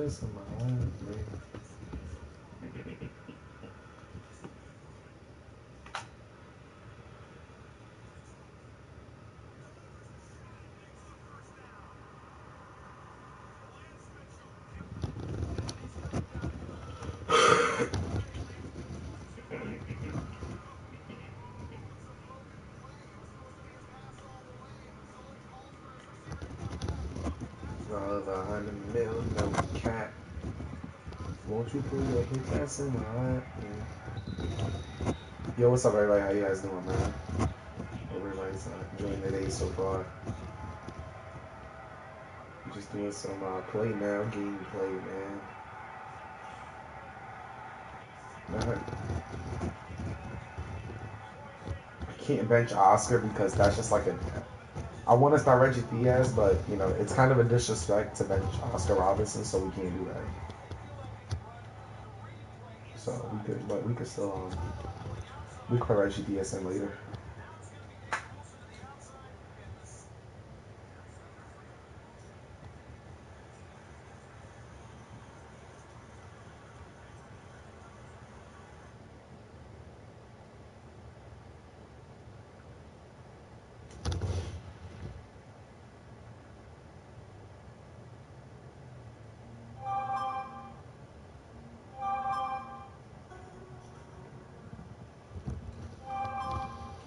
Diaz on my line, man. Another 100 mil, no cap. Won't you pull your hit that's in my line? Yo, what's up, everybody? How you guys doing, man? Hope everybody's enjoying the day so far. Just doing some play now, gameplay, man. I can't bench Oscar because that's just like a. I want to start Reggie Diaz, but you know it's kind of a disrespect to bench Oscar Robinson, so we can't do that. So we could, but we could still we could put Reggie Diaz in later.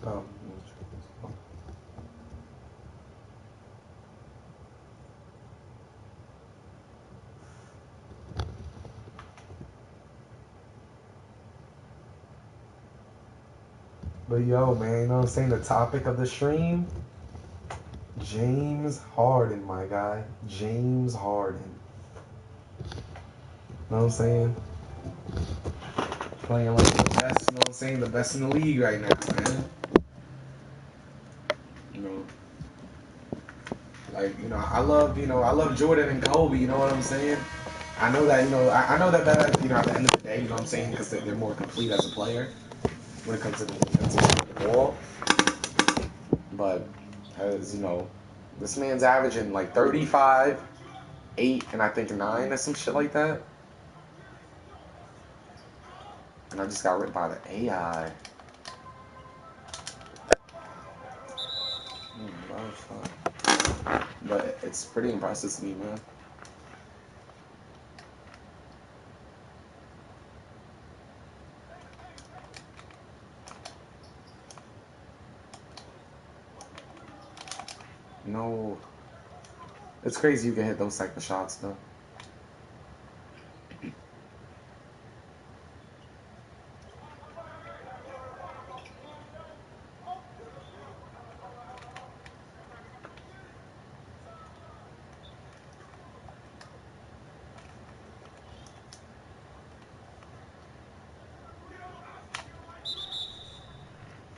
Um, but yo, man, you know what I'm saying? The topic of the stream, James Harden, my guy. James Harden. You know what I'm saying? Playing like the best, you know what I'm saying? The best in the league right now, man. You know, like, I love Jordan and Kobe, you know what I'm saying? I know that, I know that, at the end of the day, you know what I'm saying? Because they're more complete as a player when it comes to the ball. But, as this man's averaging like 35, 8, and I think 9 or some shit like that. And I just got ripped by the AI. But it's pretty impressive to me, man. No. It's crazy you can hit those type of shots, though.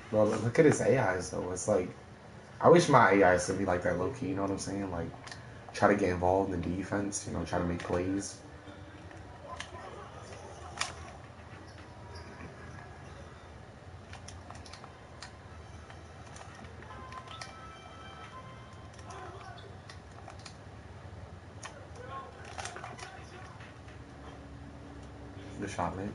Bro, look at his AIs, though. It's like, I wish my AIs could be like that low-key, you know what I'm saying? Like, try to get involved in the defense, try to make plays. The shot Mitch.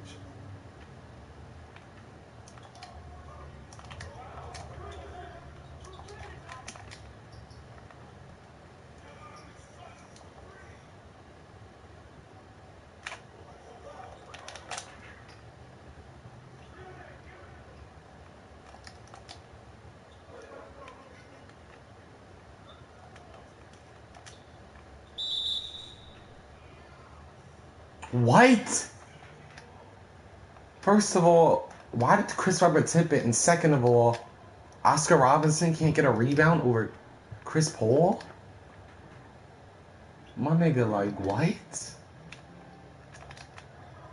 What? First of all, why did Chris Webber tip it? And second of all, Oscar Robinson can't get a rebound over Chris Paul? My nigga, like, what?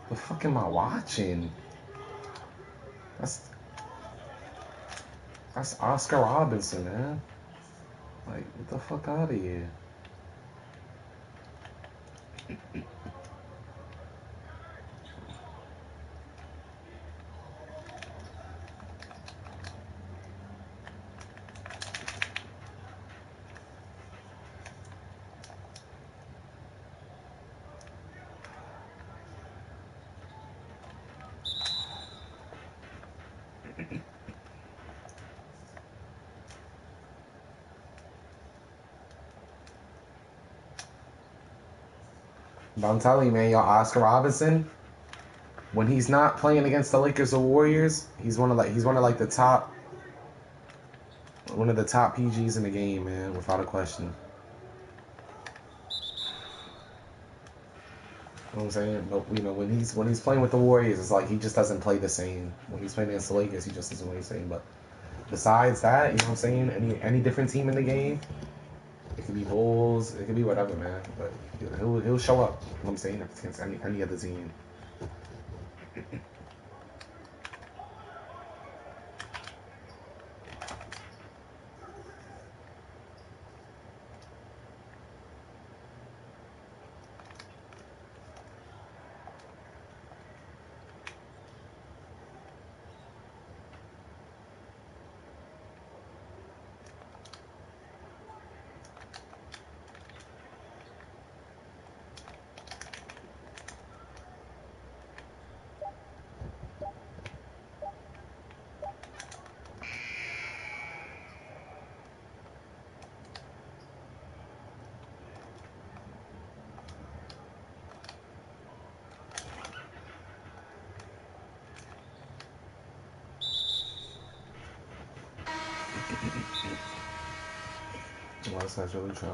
The fuck am I watching? That's Oscar Robinson, man. Like, get the fuck out of here. But I'm telling you, man, y'all, Oscar Robinson, when he's not playing against the Lakers or Warriors, he's one of the top PGs in the game, man, without a question. You know what I'm saying? But you know, when he's playing with the Warriors, it's like he just doesn't play the same. When he's playing against the Lakers, he just doesn't play the same. But besides that, you know what I'm saying? Any different team in the game, it could be Bulls, it could be whatever, man. But he'll show up. You know what I'm saying? Against any other team. 'Westside's really trying.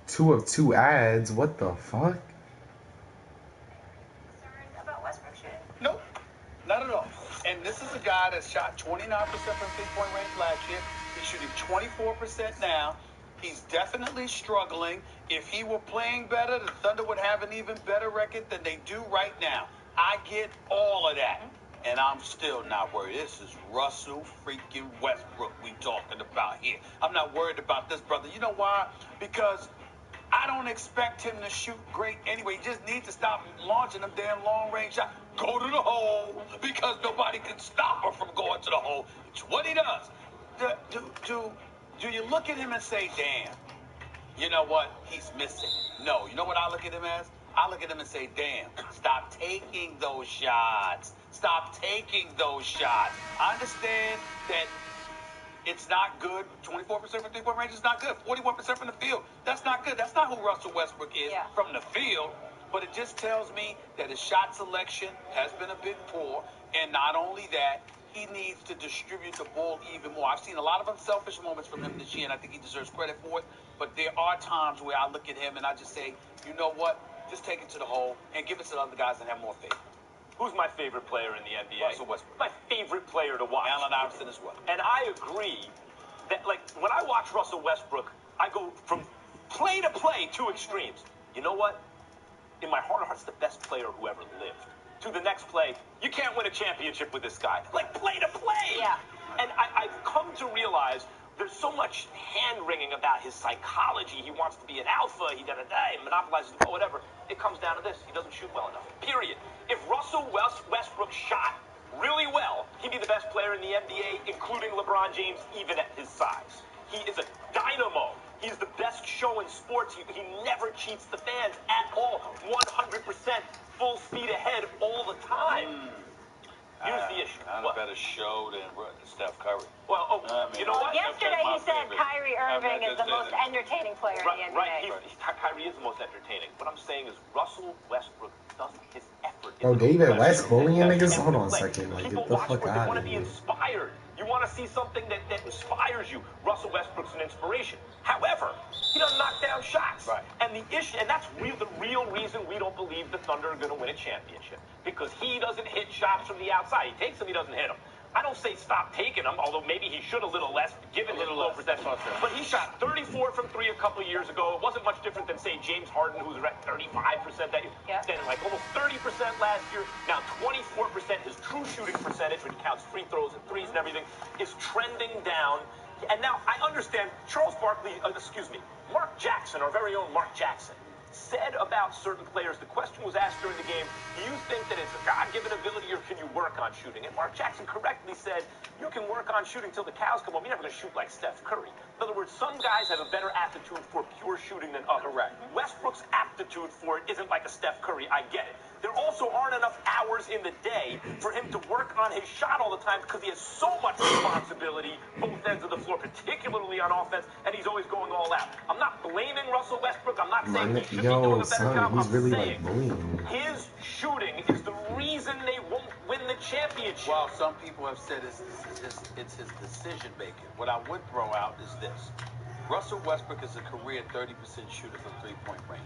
Two of two ads. What the fuck? About Westbrook shooting? Nope, not at all. And this is a guy that shot 29% from three-point range last year. He's shooting 24% now. He's definitely struggling. If he were playing better, the Thunder would have an even better record than they do right now. I get all of that. And I'm still not worried. This is Russell freaking Westbrook we talking about here. I'm not worried about this, brother. You know why? Because I don't expect him to shoot great anyway. He just needs to stop launching them damn long-range shots. Go to the hole, because nobody can stop him from going to the hole. It's what he does. Do you look at him and say, damn, you know what? He's missing. No, you know what I look at him as? I look at him and say, damn, stop taking those shots. Stop taking those shots. I understand that it's not good. 24% from three-point range is not good. 41% from the field. That's not good. That's not who Russell Westbrook is from the field. But it just tells me that his shot selection has been a bit poor. And not only that, he needs to distribute the ball even more. I've seen a lot of unselfish moments from him this year, and I think he deserves credit for it. But there are times where I look at him and I just say, you know what? Just take it to the hole and give it to the other guys and have more faith. Who's my favorite player in the NBA? Russell Westbrook. My favorite player to watch. Allen Iverson as well. And I agree that, like, when I watch Russell Westbrook, I go from play to play, two extremes. You know what? In my heart of hearts, the best player who ever lived. To the next play, you can't win a championship with this guy. Like, play to play. Yeah. And I've come to realize there's so much hand-wringing about his psychology. He wants to be an alpha. He monopolizes the ball, whatever. It comes down to this. He doesn't shoot well enough. Period. If Russell Westbrook shot really well, he'd be the best player in the NBA, including LeBron James, even at his size. He is a dynamo. He's the best show in sports. He never cheats the fans at all. 100% full speed ahead all the time. Here's the issue. Not a better show than Steph Curry. Well, you know what? Yesterday he said Kyrie Irving is the most entertaining player in the NBA. Right, Kyrie is the most entertaining. What I'm saying is Russell Westbrook doesn't his effort. Bro, David West bullying niggas? Hold on a second. Like, get the fuck out You want of to be here. inspired. You want to see something that inspires you. Russell Westbrook's an inspiration. However, he doesn't knock down shots. Right. And the issue, and that's the real reason we don't believe the Thunder are going to win a championship. Because he doesn't hit shots from the outside. He takes them, he doesn't hit them. I don't say stop taking them, although maybe he should a little less, given his low percentage. But he shot 34 from three a couple of years ago. It wasn't much different than, say, James Harden, who's at 35% that year. Yeah. Then like almost 30% last year. Now 24% free throws and threes and everything, is trending down. And now I understand Mark Jackson, our very own Mark Jackson, said about certain players, the question was asked during the game, do you think that it's a God-given ability or can you work on shooting? And Mark Jackson correctly said, you can work on shooting till the cows come home. You're never going to shoot like Steph Curry. In other words, some guys have a better aptitude for pure shooting than others. Correct. Westbrook's aptitude for it isn't like a Steph Curry. I get it. There also aren't enough hours in the day for him to work on his shot all the time because he has so much responsibility both ends of the floor, particularly on offense, and he's always going all out. I'm not blaming Russell Westbrook. I'm not saying he should be doing a better job. He's I'm really saying like bullying. his shooting is the reason they won't win the championship. Well, some people have said it's his decision making. What I would throw out is this. Russell Westbrook is a career 30% shooter from three-point range.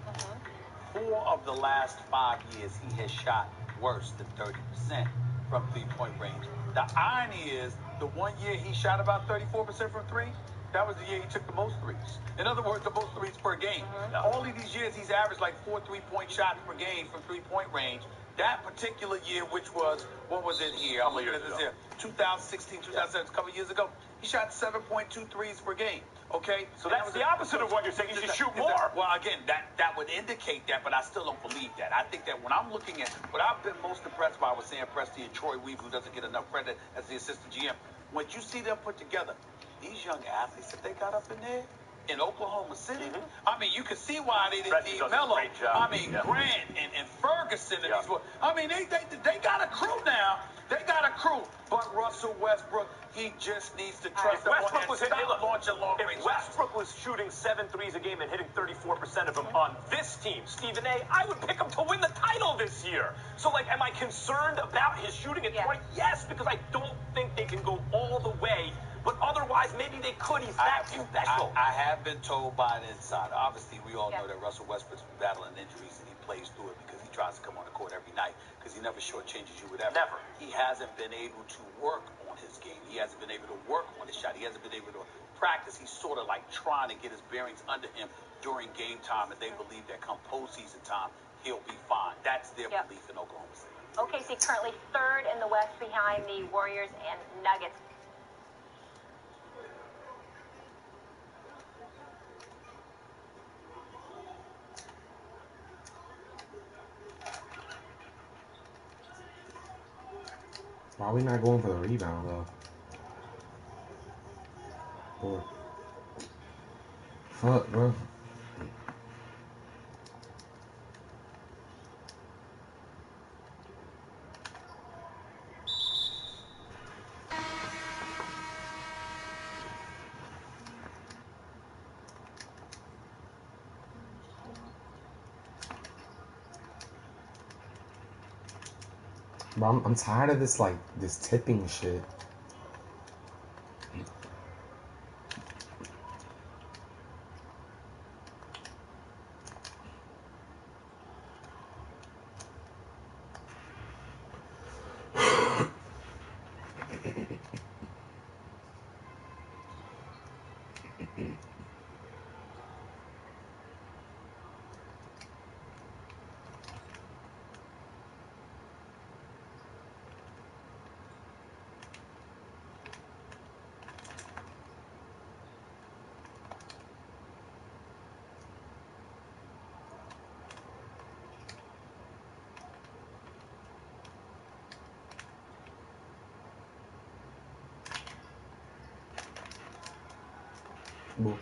4 of the last 5 years, he has shot worse than 30% from three-point range. The irony is, the 1 year he shot about 34% from three, that was the year he took the most threes. In other words, the most threes per game. All of these years, he's averaged like 4 3-point shots per game from three-point range. That particular year, which was, what was it here? I'm looking at this here. 2016, 2017, a couple years ago, he shot 7.2 threes per game. Okay? So that's the opposite of what you're saying. He should shoot more. Well, again, that would indicate that, but I still don't believe that. I think that when I'm looking at what I've been most impressed by with Sam Presti and Troy Weaver, who doesn't get enough credit as the assistant GM, when you see them put together, these young athletes that they got up in there in Oklahoma City, I mean, you can see why they didn't need Melo. I mean, Grant and Ferguson and these boys. I mean, they got a crew now. They got a crew. But Russell Westbrook, he just needs to trust them and stop launching long-range shots. If Westbrook was shooting 7 threes a game and hitting 34% of them on this team, Stephen A., I would pick him to win the title this year. So, like, am I concerned about his shooting at 20? Yes, because I don't think they can go all the way. But otherwise, maybe they could. He's that special. I have been told by an insider. Obviously, we all know that Russell Westbrook's been battling injuries, and he plays through it because he tries to come on the court every night because he never shortchanges you with effort. Never. He hasn't been able to work on his game. He hasn't been able to work on his shot. He hasn't been able to practice. He's sort of like trying to get his bearings under him during game time, and they believe that come postseason time, he'll be fine. That's their belief in Oklahoma City. OKC currently third in the West behind the Warriors and Nuggets. Why are we not going for the rebound, though? Fuck, bro. Bro, I'm tired of this, like, this tipping shit. Boo.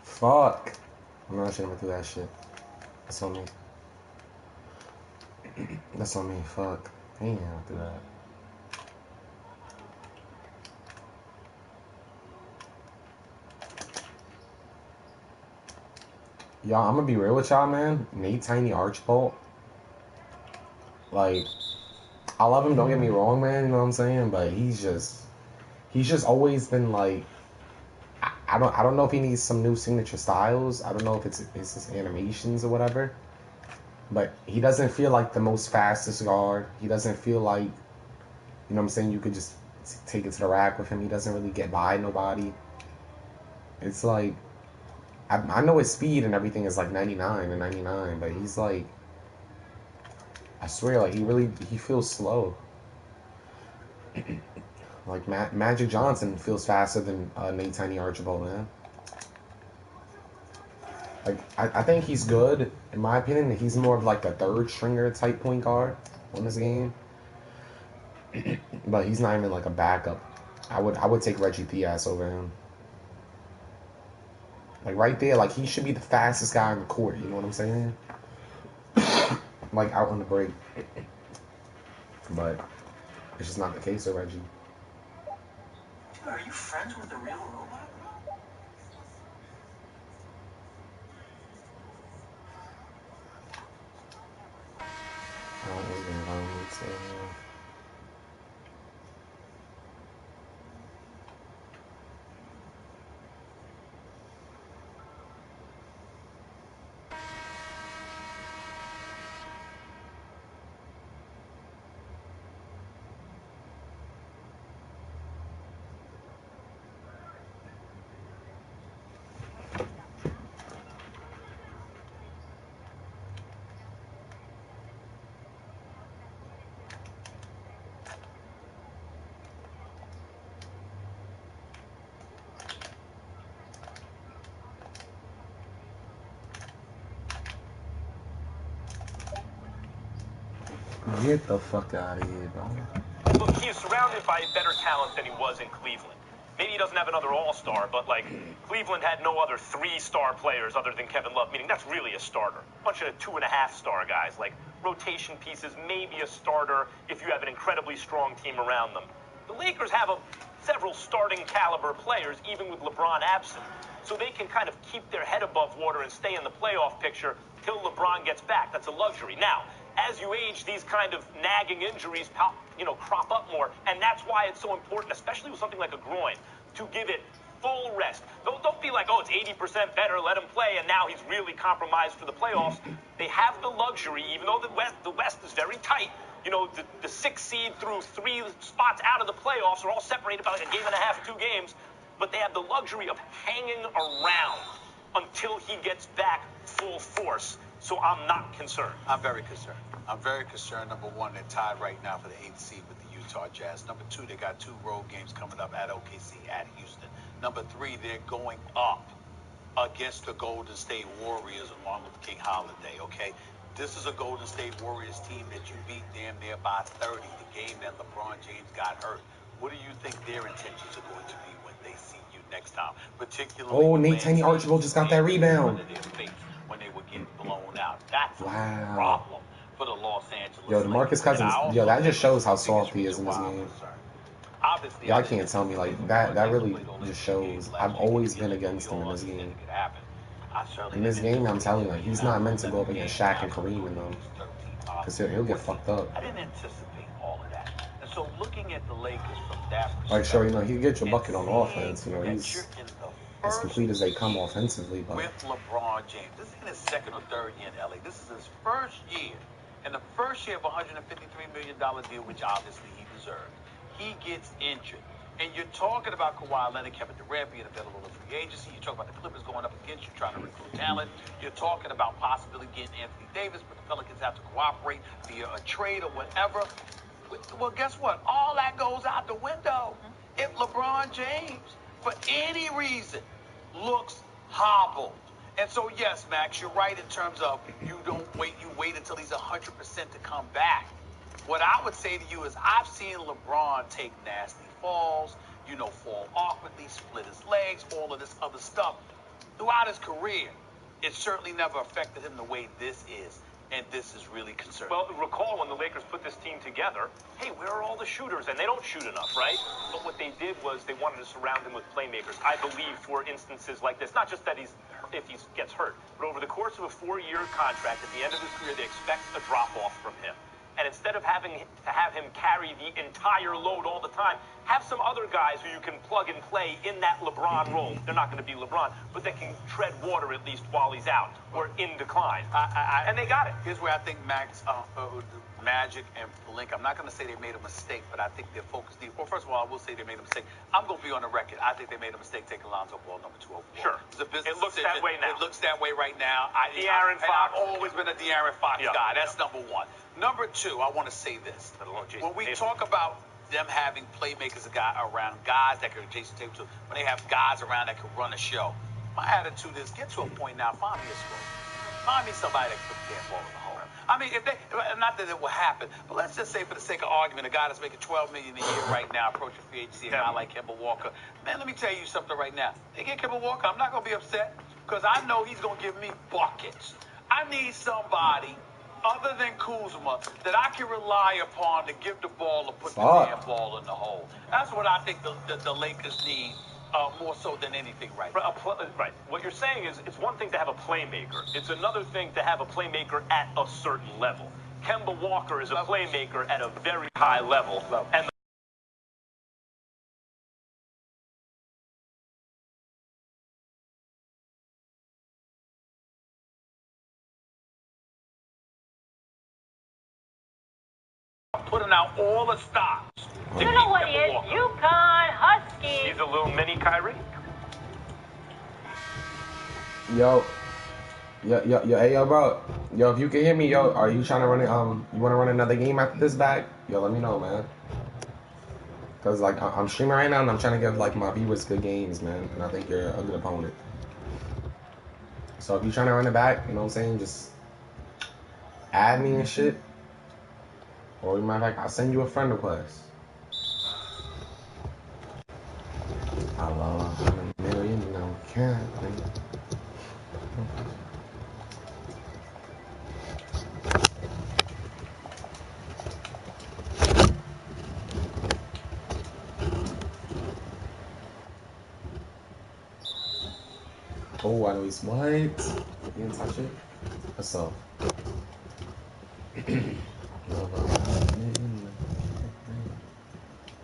Fuck. I'm not shouldn't do that shit. That's on me. That's on me. Fuck. Damn, do that. Y'all, I'm gonna be real with y'all, man. Nate Tiny Archibald, like, I love him. Don't get me wrong, man. You know what I'm saying? But he's just always been like, I don't know if he needs some new signature styles. I don't know if it's his animations or whatever. But he doesn't feel like the most fastest guard. He doesn't feel like, you know what I'm saying, you could just take it to the rack with him. He doesn't really get by nobody. It's like, I know his speed and everything is like 99 and 99, but he's like, I swear, like, he feels slow. Like, Magic Johnson feels faster than Nate Tiny Archibald, man. Like, I think he's good. In my opinion, he's more of like a third stringer type point guard on this game. But he's not even like a backup. I would take Reggie Theus over him. Like, right there, like, he should be the fastest guy on the court, you know what I'm saying? Like, out on the break. But it's just not the case with Reggie. Are you friends with the real robot? Get the fuck out of here, bro. Look, he is surrounded by better talent than he was in Cleveland. Maybe he doesn't have another all-star, but, like, Cleveland had no other three-star players other than Kevin Love, meaning that's really a starter. A bunch of 2.5-star guys, like rotation pieces, maybe a starter if you have an incredibly strong team around them. The Lakers have several starting caliber players, even with LeBron absent, so they can kind of keep their head above water and stay in the playoff picture till LeBron gets back. That's a luxury. Now, as you age, these kind of nagging injuries crop up more, and that's why it's so important, especially with something like a groin, to give it full rest. Don't be like, oh, it's 80% better, let him play, and now he's really compromised for the playoffs. They have the luxury, even though the West is very tight. You know, the 6th seed through 3 spots out of the playoffs are all separated by like a game and a half, 2 games, but they have the luxury of hanging around until he gets back full force. So I'm not concerned. I'm very concerned. I'm very concerned. Number one, they're tied right now for the 8th seed with the Utah Jazz. Number two, they got 2 road games coming up at OKC, at Houston. Number 3, they're going up against the Golden State Warriors and Martin Luther King holiday, okay? This is a Golden State Warriors team that you beat damn near by 30, the game that LeBron James got hurt. What do you think their intentions are going to be when they see you next time? Particularly, oh, Nate Tiny Archibald just got that rebound. When they were getting blown out. That's a problem for the Los Angeles. Yo, DeMarcus Cousins, yo, that just shows how soft he is in this game. Y'all can't tell me, like, that really just shows. I've always been against him in this game. In this game, I'm telling you, like, he's not meant to go up against Shaq and Kareem and them. Because he'll get fucked up. I didn't anticipate all of that. And so looking at the Lakers from that perspective. Like, sure, you know, he'll get your bucket on offense. You know, he's as complete as they come offensively. But with LeBron James, this is his 2nd or 3rd year in LA. This is his first year. And the first year of a $153 million deal, which obviously he deserved. He gets injured. And you're talking about Kawhi Leonard, Kevin Durant being available in free agency. You're talking about the Clippers going up against you, trying to recruit talent. You're talking about possibly getting Anthony Davis, but the Pelicans have to cooperate via a trade or whatever. Well, guess what? All that goes out the window. If LeBron James, for any reason, looks hobbled. And so, yes, Max, you're right in terms of you wait until he's 100% to come back. What I would say to you is I've seen LeBron take nasty falls, fall awkwardly, split his legs, all of this other stuff. Throughout his career, it certainly never affected him the way this is. And this is really concerning. Well, recall when the Lakers put this team together, hey, where are all the shooters? And they don't shoot enough, right? But what they did was they wanted to surround him with playmakers. I believe for instances like this, not just that he's if he gets hurt. But over the course of a 4-year contract, at the end of his career, they expect a drop-off from him. And instead of having to have him carry the entire load all the time, have some other guys who you can plug and play in that LeBron role. They're not going to be LeBron, but they can tread water at least while he's out or in decline. And they got it. Here's where I think Magic and Pelinka, I'm not going to say they made a mistake, but I think they're focused. Well, first of all, I will say they made a mistake. I'm going to be on the record. I think they made a mistake taking Lonzo Ball number 204. Sure. It looks that way now. It looks that way right now. De'Aaron Fox. I've always been a De'Aaron Fox guy. That's number one. Number two, I want to say this. When we talk about them having playmakers around, guys that can Jason Tatum, when they have guys around that can run a show, my attitude is get to a point now, find me a scorer. Find me somebody that can put the damn ball in the hole. I mean, not that it will happen, but let's just say for the sake of argument, a guy that's making $12 million a year right now, approaching free agency, a guy like Kemba Walker. Man, let me tell you something right now. They get Kemba Walker, I'm not going to be upset because I know he's going to give me buckets. I need somebody other than Kuzma that I can rely upon to give the ball or put the damn ball in the hole. That's what I think the Lakers need. More so than anything right now. Right. What you're saying is it's one thing to have a playmaker. It's another thing to have a playmaker at a certain level. Kemba Walker is a playmaker at a very high level. And putting out all the stops. You know what he is? UConn Husky. He's a little mini Kyrie. Yo, hey, yo, bro. Yo, if you can hear me, yo, are you trying to run it? You want to run another game after this back? Yo, let me know, man. Cause like I'm streaming right now and I'm trying to give like my viewers good games, man. And I think you're a good opponent. So if you're trying to run it back, you know what I'm saying? Just add me and shit. Or matter of fact, I'll send you a friend request. I love $100 million, no can't. Oh, I know he's what? You didn't touch it? What's up?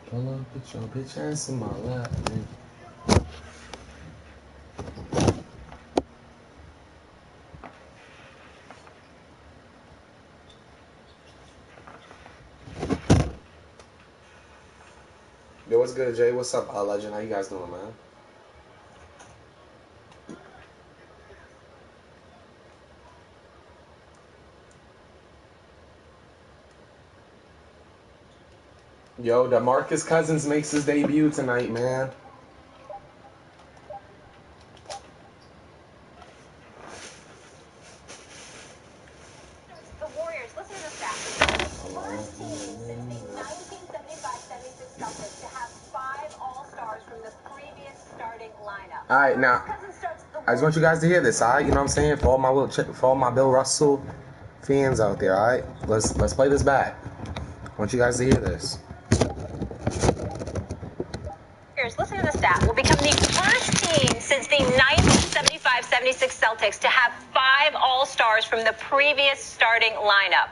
Pull up, put your bitch ass in my lap, man. Yo, what's good, Jay? What's up, Legend? How you guys doing, man? Yo, DeMarcus Cousins makes his debut tonight, man. The Warriors, listen to the stats. First team since the 1975-76 Celtics to have 5 All-Stars from the previous starting lineup. All right, now I just want you guys to hear this, all right? You know what I'm saying? For all my Bill Russell fans out there, all right? Let's play this back. I want you guys to hear this. Listen to the stat. Will become the first team since the 1975-76 Celtics to have 5 All-Stars from the previous starting lineup.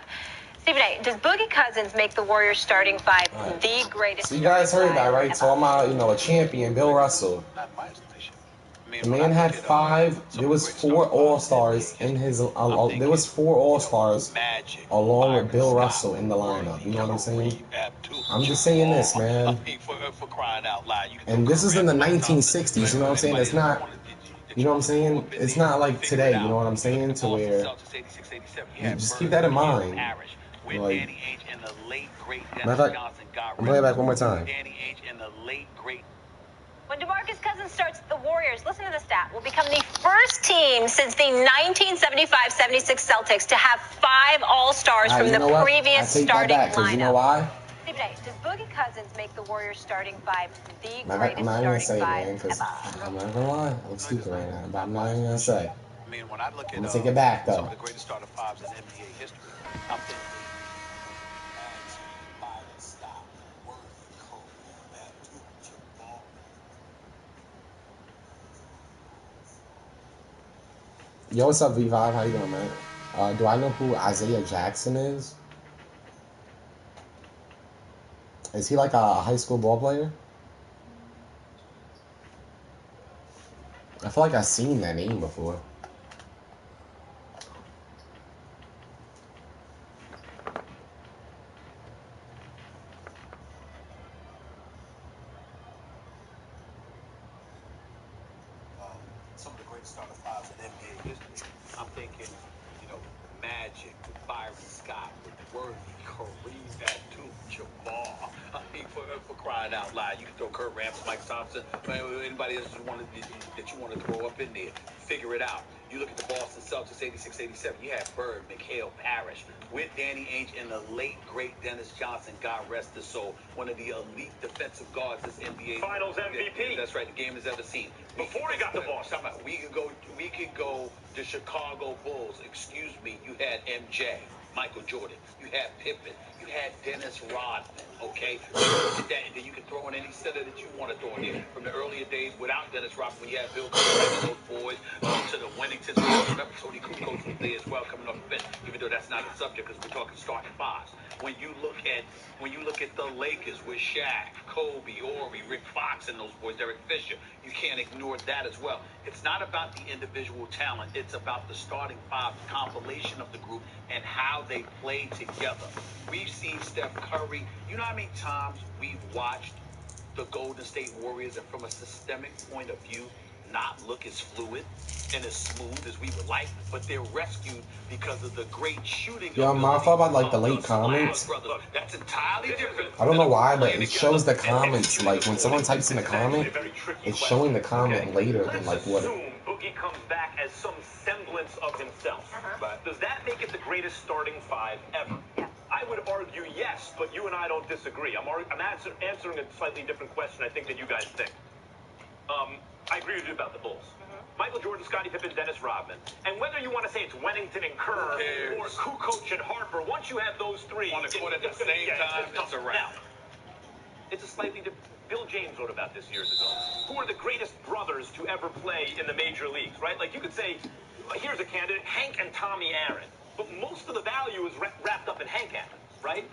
Stephen A., does Boogie Cousins make the Warriors starting 5 the greatest? So you guys heard that, right? Talking about, a champion, Bill Russell. The man had 5. There was 4 All-Stars in his. There was 4 All-Stars along with Bill Russell in the lineup. You know what I'm saying? I'm just saying this, man. And this is in the 1960s. You know what I'm saying? It's not. You know what I'm saying? It's not like today. You know what I'm saying? To where. Just keep that in mind. Like. Matter of fact, I'm playing it back one more time. When DeMarcus Cousins starts the Warriors, listen to the stat, will become the first team since the 1975-76 Celtics to have 5 All-Stars from the previous starting lineup. You know why? Stephen A., does Boogie Cousins make the Warriors starting 5 the greatest I'm not even gonna say it, man, starting because 5 I'm not gonna lie. I'm stupid right now, but I'm not even gonna say. I mean, when I look at I'm gonna take it back, though. some of the greatest starting 5s in NBA history, I'm thinking. Yo, what's up, V5? How you doing, man? Do I know who Isaiah Jackson is? Is he like a high school ball player? I feel like I've seen that name before. Some of the great starter fives in NBA history. I'm thinking, Magic with Byron Scott, with Worthy, Kareem Abdul-Jabbar. I mean, for crying out loud, you can throw Kurt Rambis, Mike Thompson, anybody else that you want to throw up in there. Figure it out. You look at the Boston Celtics, 86, 87. You had Bird, McHale, Parrish, with Danny Ainge and the late, great Dennis Johnson, God rest his soul, one of the elite defensive guards this NBA Finals MVP. That's right, the game has ever seen. Before he got the Boston. We could go the Chicago Bulls. Excuse me, you had MJ, Michael Jordan, you had Pippen, you had Dennis Rodman, okay? So you look at that, and then you can throw in any center that you want to throw in there. From the earlier days without Dennis Rodman, when you had Bill Cosby and those boys, to the Winningtons. Remember, Tony Kukoc was there as well, coming off the bench, even though that's not a subject because we're talking starting fives. When you look at the Lakers with Shaq, Kobe, Ori, Rick Fox, and those boys, Derek Fisher, you can't ignore that as well. It's not about the individual talent. It's about the starting five, the compilation of the group, and how they play together. We've seen Steph Curry. You know how many times we've watched the Golden State Warriors, and from a systemic point of view, not look as fluid and as smooth as we would like, but they're rescued because of the great shooting. Yo, I thought about like the late comments. That's entirely different. I don't know why, but it shows the comments. Like when someone types in a comment, it's showing the comment later than like what. Boogie comes back as some semblance of himself. Does that make it the greatest starting five ever? I would argue yes, but you and I don't disagree. I'm answering a slightly different question, I think, than you guys think. I agree with you about the Bulls. Michael Jordan, Scottie Pippen, Dennis Rodman. And whether you want to say it's Wennington and Kerr or Kukoc and Harper, once you have those three on the court at the same time, it's a wrap. It's a slightly different. Bill James wrote about this years ago. Who are the greatest brothers to ever play in the major leagues, right? Like you could say, here's a candidate, Hank and Tommy Aaron. But most of the value is wrapped up in Hank Aaron, right?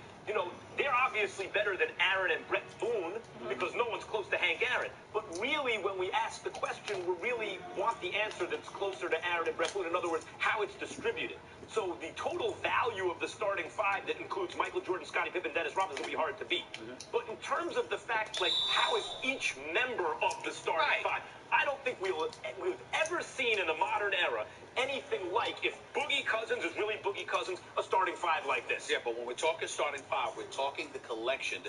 They're obviously better than Aaron and Brett Boone because no one's close to Hank Aaron. But really, when we ask the question, we really want the answer that's closer to Aaron and Brett Boone. In other words, how it's distributed. So the total value of the starting five that includes Michael Jordan, Scottie Pippen, Dennis Rodman is going to be hard to beat. But in terms of the fact, like, how is each member of the starting five? I don't think we've ever seen in the modern era anything like, if Boogie Cousins is really Boogie Cousins, a starting five like this. Yeah, but when we're talking starting five, we're talking the collection,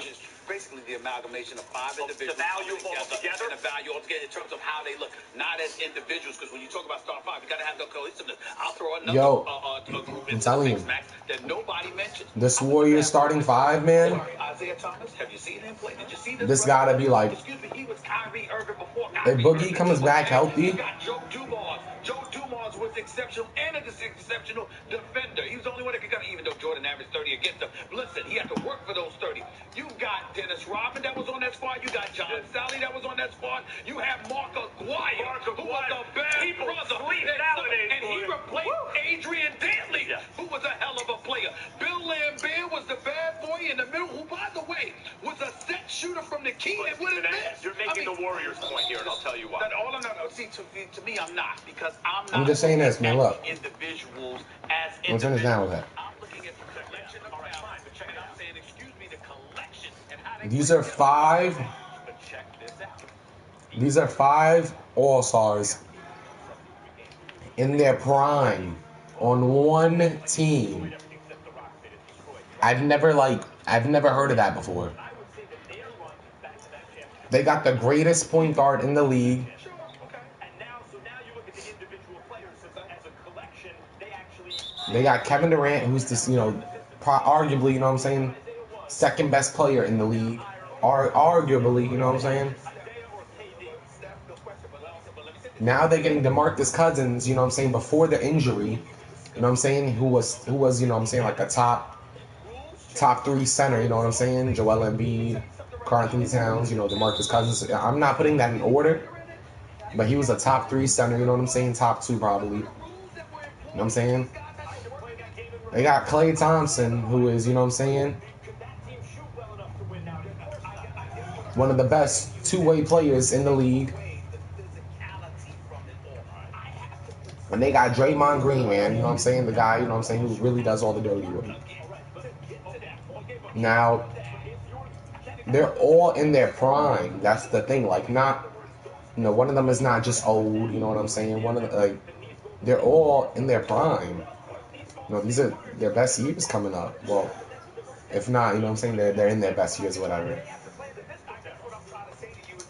just basically the amalgamation of five individuals. The value of all together? And the value altogether in terms of how they look, not as individuals, because when you talk about starting five, you got to have the cohesiveness. I'll throw another group I'm telling you, that nobody mentions. This Warriors starting five, man. Isaiah Thomas, have you seen him play? Did you see this? This gotta be like, excuse me, he was Kyrie Irving before. if Boogie comes back healthy. You got Joe Dumars. Joe Dumars was exceptional and an exceptional defender. He was the only one that could come, even though Jordan averaged 30 against him. Listen, he had to work for those 30. You got Dennis Rodman that was on that squad. You got John Sally that was on that squad. You have Mark Aguirre, who was the best brother. And he replaced Adrian Dantley, who was a hell of a player. Bill Lambert was the bad boy in the middle, who, by the way, was a set shooter from the key and wouldn't miss. You're making the Warriors point here, and I'll tell you why. See, to me, I'm not, because I'm just saying this, man. Look. Individuals as Let's finish down with that. I'm looking at the collection of talent, but check it out. I'm saying, excuse me, the collection and how they. These are five. But check this out. These are five All-Stars in their prime on one team. I've never heard of that before. They got the greatest point guard in the league. They got Kevin Durant, who's this, arguably, you know what I'm saying, second best player in the league. Arguably, you know what I'm saying. Now they're getting DeMarcus Cousins, you know what I'm saying, before the injury, you know what I'm saying, who was, you know what I'm saying, like a top three center, you know what I'm saying, Joel Embiid, Karl Anthony Towns, DeMarcus Cousins. I'm not putting that in order, But he was a top 3 center, you know what I'm saying? Top 2 probably. You know what I'm saying? They got Klay Thompson, who is, you know what I'm saying, one of the best two-way players in the league. And they got Draymond Green, man, you know what I'm saying? The guy, you know what I'm saying, who really does all the dirty work. Now, they're all in their prime. That's the thing. Like, not, you know, one of them is not just old, you know what I'm saying? One of the, like, they're all in their prime. You know, these are their best years coming up. Well, if not, you know what I'm saying, they're in their best years or whatever.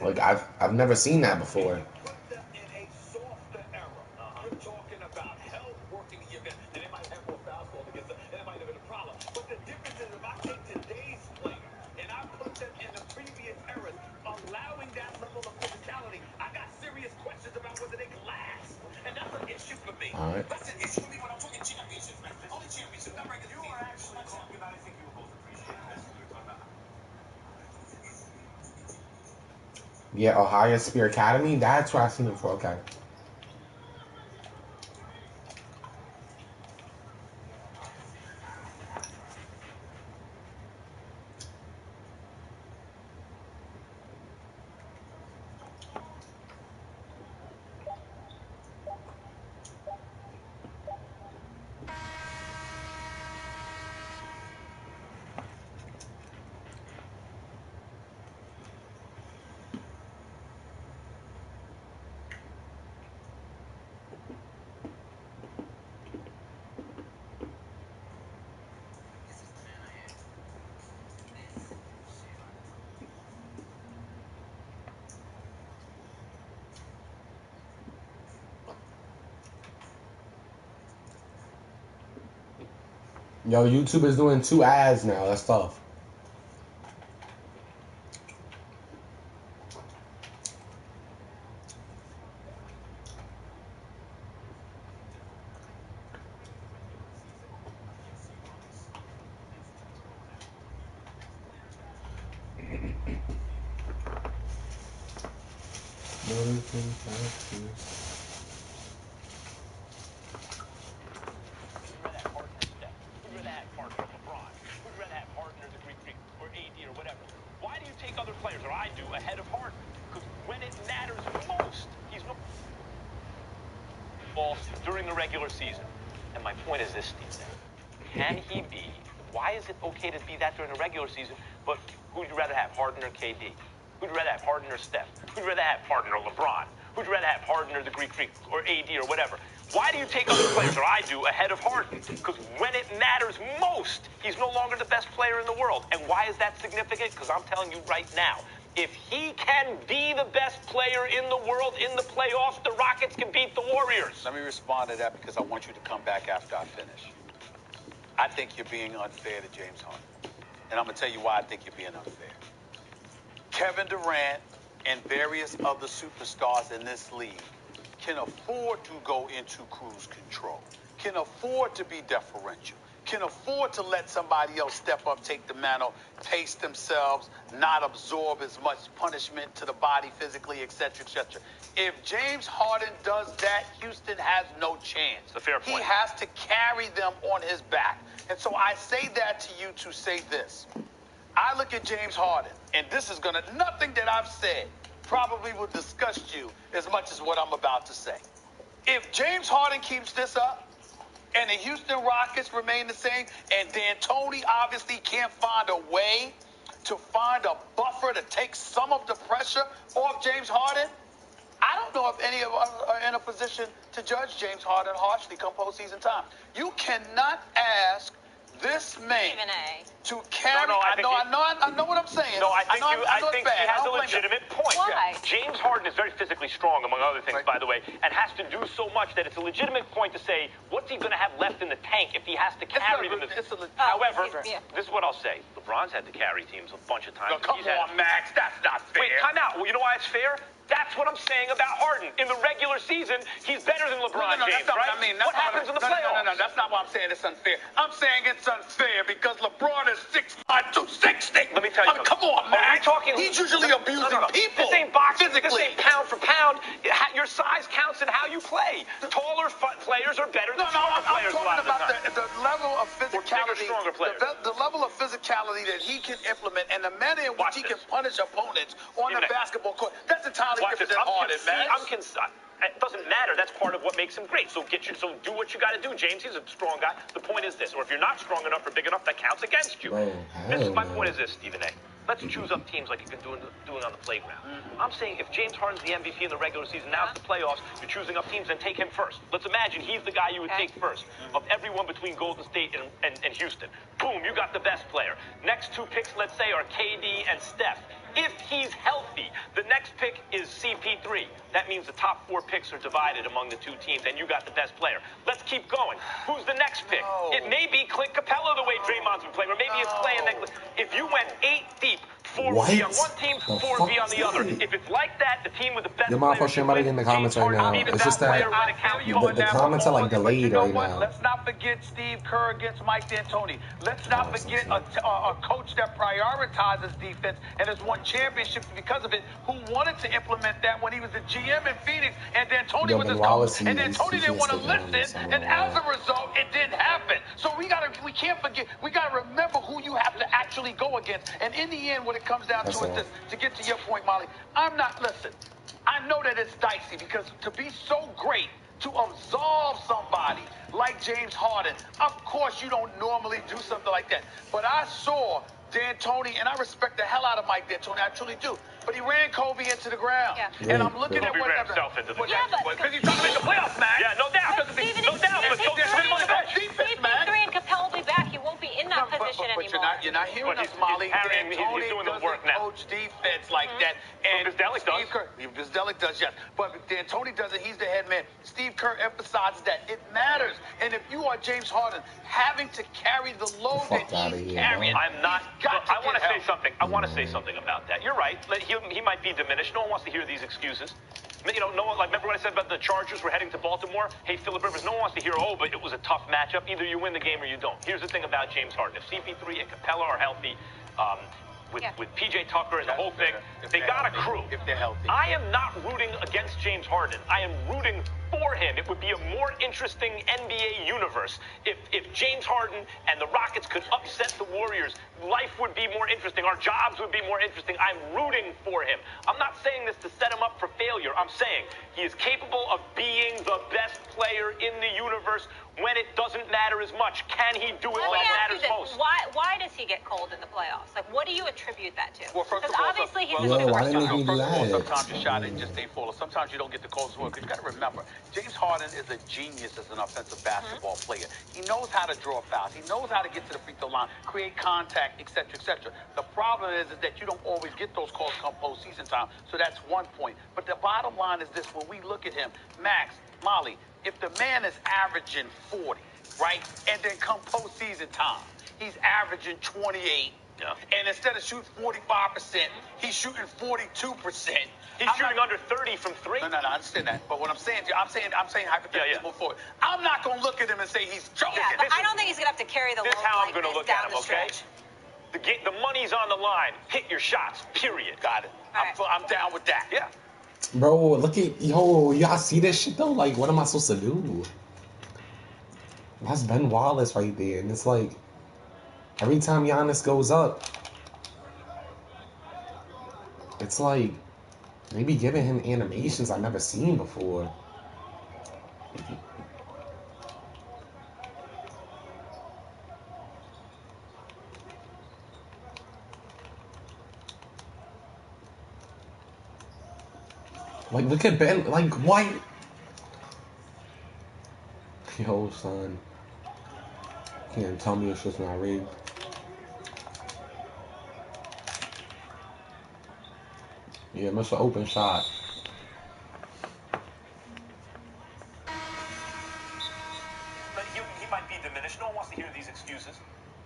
Like, I've never seen that before. All right. Yeah, Ohio Spear Academy. That's where I've seen it before. Okay. Yo, YouTube is doing 2 ads now. That's tough. During the regular season. And my point is this, Steve. Can he be? Why is it okay to be that during the regular season? But who'd you rather have, Harden or KD? Who'd you rather have, Harden or Steph? Who'd you rather have, Harden or LeBron? Who'd you rather have, Harden or the Greek Freak or AD or whatever? Why do you take other players, or I do, ahead of Harden? Because when it matters most, he's no longer the best player in the world. And why is that significant? Because I'm telling you right now, if he can be the best player in the world in the playoffs, the Rockets can beat the Warriors. Let me respond to that because I want you to come back after I finish. I think you're being unfair to James Harden. And I'm going to tell you why I think you're being unfair. Kevin Durant and various other superstars in this league can afford to go into cruise control, can afford to be deferential, can afford to let somebody else step up, take the mantle, pace themselves, not absorb as much punishment to the body physically, etc., etc. If James Harden does that, Houston has no chance. It's a fair point. He has to carry them on his back. And so I say that to you to say this. I look at James Harden, and this is nothing that I've said probably will disgust you as much as what I'm about to say. If James Harden keeps this up, and the Houston Rockets remain the same, and D'Antoni obviously can't find a way to find a buffer to take some of the pressure off James Harden, I don't know if any of us are in a position to judge James Harden harshly come postseason time. You cannot ask this man to carry. I know what I'm saying. No, I think he has a legitimate point. Why? James Harden is very physically strong, among other things, by the way, and has to do so much that it's a legitimate point to say, what's he going to have left in the tank if he has to carry them? However, this is what I'll say. LeBron's had to carry teams a bunch of times. No, come on, Max. That's not fair. Wait, time out. Well, you know why it's fair? That's what I'm saying about Harden. In the regular season, he's better than LeBron James, right? What happens in the playoffs? No, that's not why I'm saying it's unfair. I'm saying it's unfair because LeBron is 6'5", 260. Let me tell you something. Come on, man. He's usually abusing people. This ain't boxing. Physically. This ain't pound for pound. better No, than no, stronger I'm players a lot talking of the about time. the level of Or bigger, physicality, stronger players. the level of physicality that he can implement, and the manner in which Watch he this. can punish opponents on the Stephen A. basketball court. That's entirely Watch different this. than Harden, man. It doesn't matter. That's part of what makes him great. So do what you got to do, James. He's a strong guy. The point is this, or if you're not strong enough or big enough, that counts against you. Bro, My point is this, Stephen A. Let's choose up teams like you've been doing on the playground. I'm saying if James Harden's the MVP in the regular season, now it's the playoffs, you're choosing up teams, then take him first. Let's imagine he's the guy you would take first of everyone between Golden State and Houston. Boom, you got the best player. Next two picks, let's say, are KD and Steph. If he's healthy, the next pick is CP3. That means the top 4 picks are divided among the two teams, and you got the best player. Let's keep going. Who's the next pick? No. It may be Clint Capella the way Draymond's been playing, or maybe it's Clay and then if you went 8 deep, 4 would be on one team, 4 would be on the other. If it's like that, the team with the best Your players motherfucker might in the comments right now. It's just that the comments are like delayed right now. Let's not forget Steve Kerr against Mike D'Antoni. Let's not forget a coach that prioritizes defense and has won championships because of it, who wanted to implement that when he was the GM in Phoenix, and D'Antoni was his coach, and D'Antoni didn't want to listen, and as a result, it didn't happen. So we can't forget, we gotta remember who you have to actually go against. And in the end, what it comes down to is this, to get to your point, Molly, listen, I know that it's dicey because to be so great, to absolve somebody like James Harden, of course you don't normally do something like that. But I saw D'Antoni, and I respect the hell out of Mike D'Antoni, I truly do. But he ran Kobe into the ground. Yeah. And I'm looking at Kobe what ran himself into the ground. because he's trying to make the playoffs, man. Yeah, no doubt. No doubt. But so there's been CP3 and Capella will be back. He won't be in that position but anymore. you're not hearing But us, Molly. he's D'Antoni doing the doesn't work now. coach defense like that. And Bizdelic does. Steve Kerr, Bizdelic does, yes. But D'Antoni doesn't. He's the head man. Steve Kerr emphasizes that it matters. And if you are James Harden, having to carry the load Fuck that outta he's here, carrying, I'm not. I want to say help. something. I want to say something about that. You're right. He might be diminished. No one wants to hear these excuses. You know, no one. Like, remember what I said about the Chargers were heading to Baltimore? Hey, Phillip Rivers. No one wants to hear, oh, but it was a tough matchup. Either you win the game or you don't. Here's the thing about James Harden. If CP3 and Capella are healthy, with PJ Tucker and the whole thing, they got a crew. If they're healthy. I am not rooting against James Harden. I am rooting for him. It would be a more interesting NBA universe if James Harden and the Rockets could upset the Warriors. Life would be more interesting. Our jobs would be more interesting. I'm rooting for him. I'm not saying this to set him up for failure. I'm saying he is capable of being the best player in the universe when it doesn't matter as much. Can he do it Let when me it ask you matters this. most? Why does he get cold in the playoffs? Like, what do you attribute that to? Well, first Because of all, obviously he's Yo, a why superstar. didn't he do that? Sometimes your shot it just ain't full. Sometimes you don't get the calls as well. Because you got to remember, James Harden is a genius as an offensive basketball player. He knows how to draw fouls. He knows how to get to the free throw line, create contact, etc., etc. The problem is that you don't always get those calls come postseason time. So that's one point. But the bottom line is this: when we look at him, Max, Molly, if the man is averaging 40, right, and then come postseason time, he's averaging 28. Yeah. And instead of shooting 45%, he's shooting 42%. He's shooting under 30 from 3. No, I understand that. But what I'm saying hypothetically move forward. I'm not going to look at him and say he's joking. Yeah, but I don't think he's going to have to carry the load This is how I'm like going to this look down at him, the okay? stretch. The money's on the line. Hit your shots, period. Got it. All I'm down with that. Yeah. Bro, look at y'all see this shit though? Like, what am I supposed to do? That's Ben Wallace right there, and it's like every time Giannis goes up, it's like they be giving him animations I've never seen before. Like, look at Ben, like, why? Yo, son. Can't tell me it's just not rigged. Yeah, Mr. Open Shot. But he might be diminished. No one wants to hear these excuses.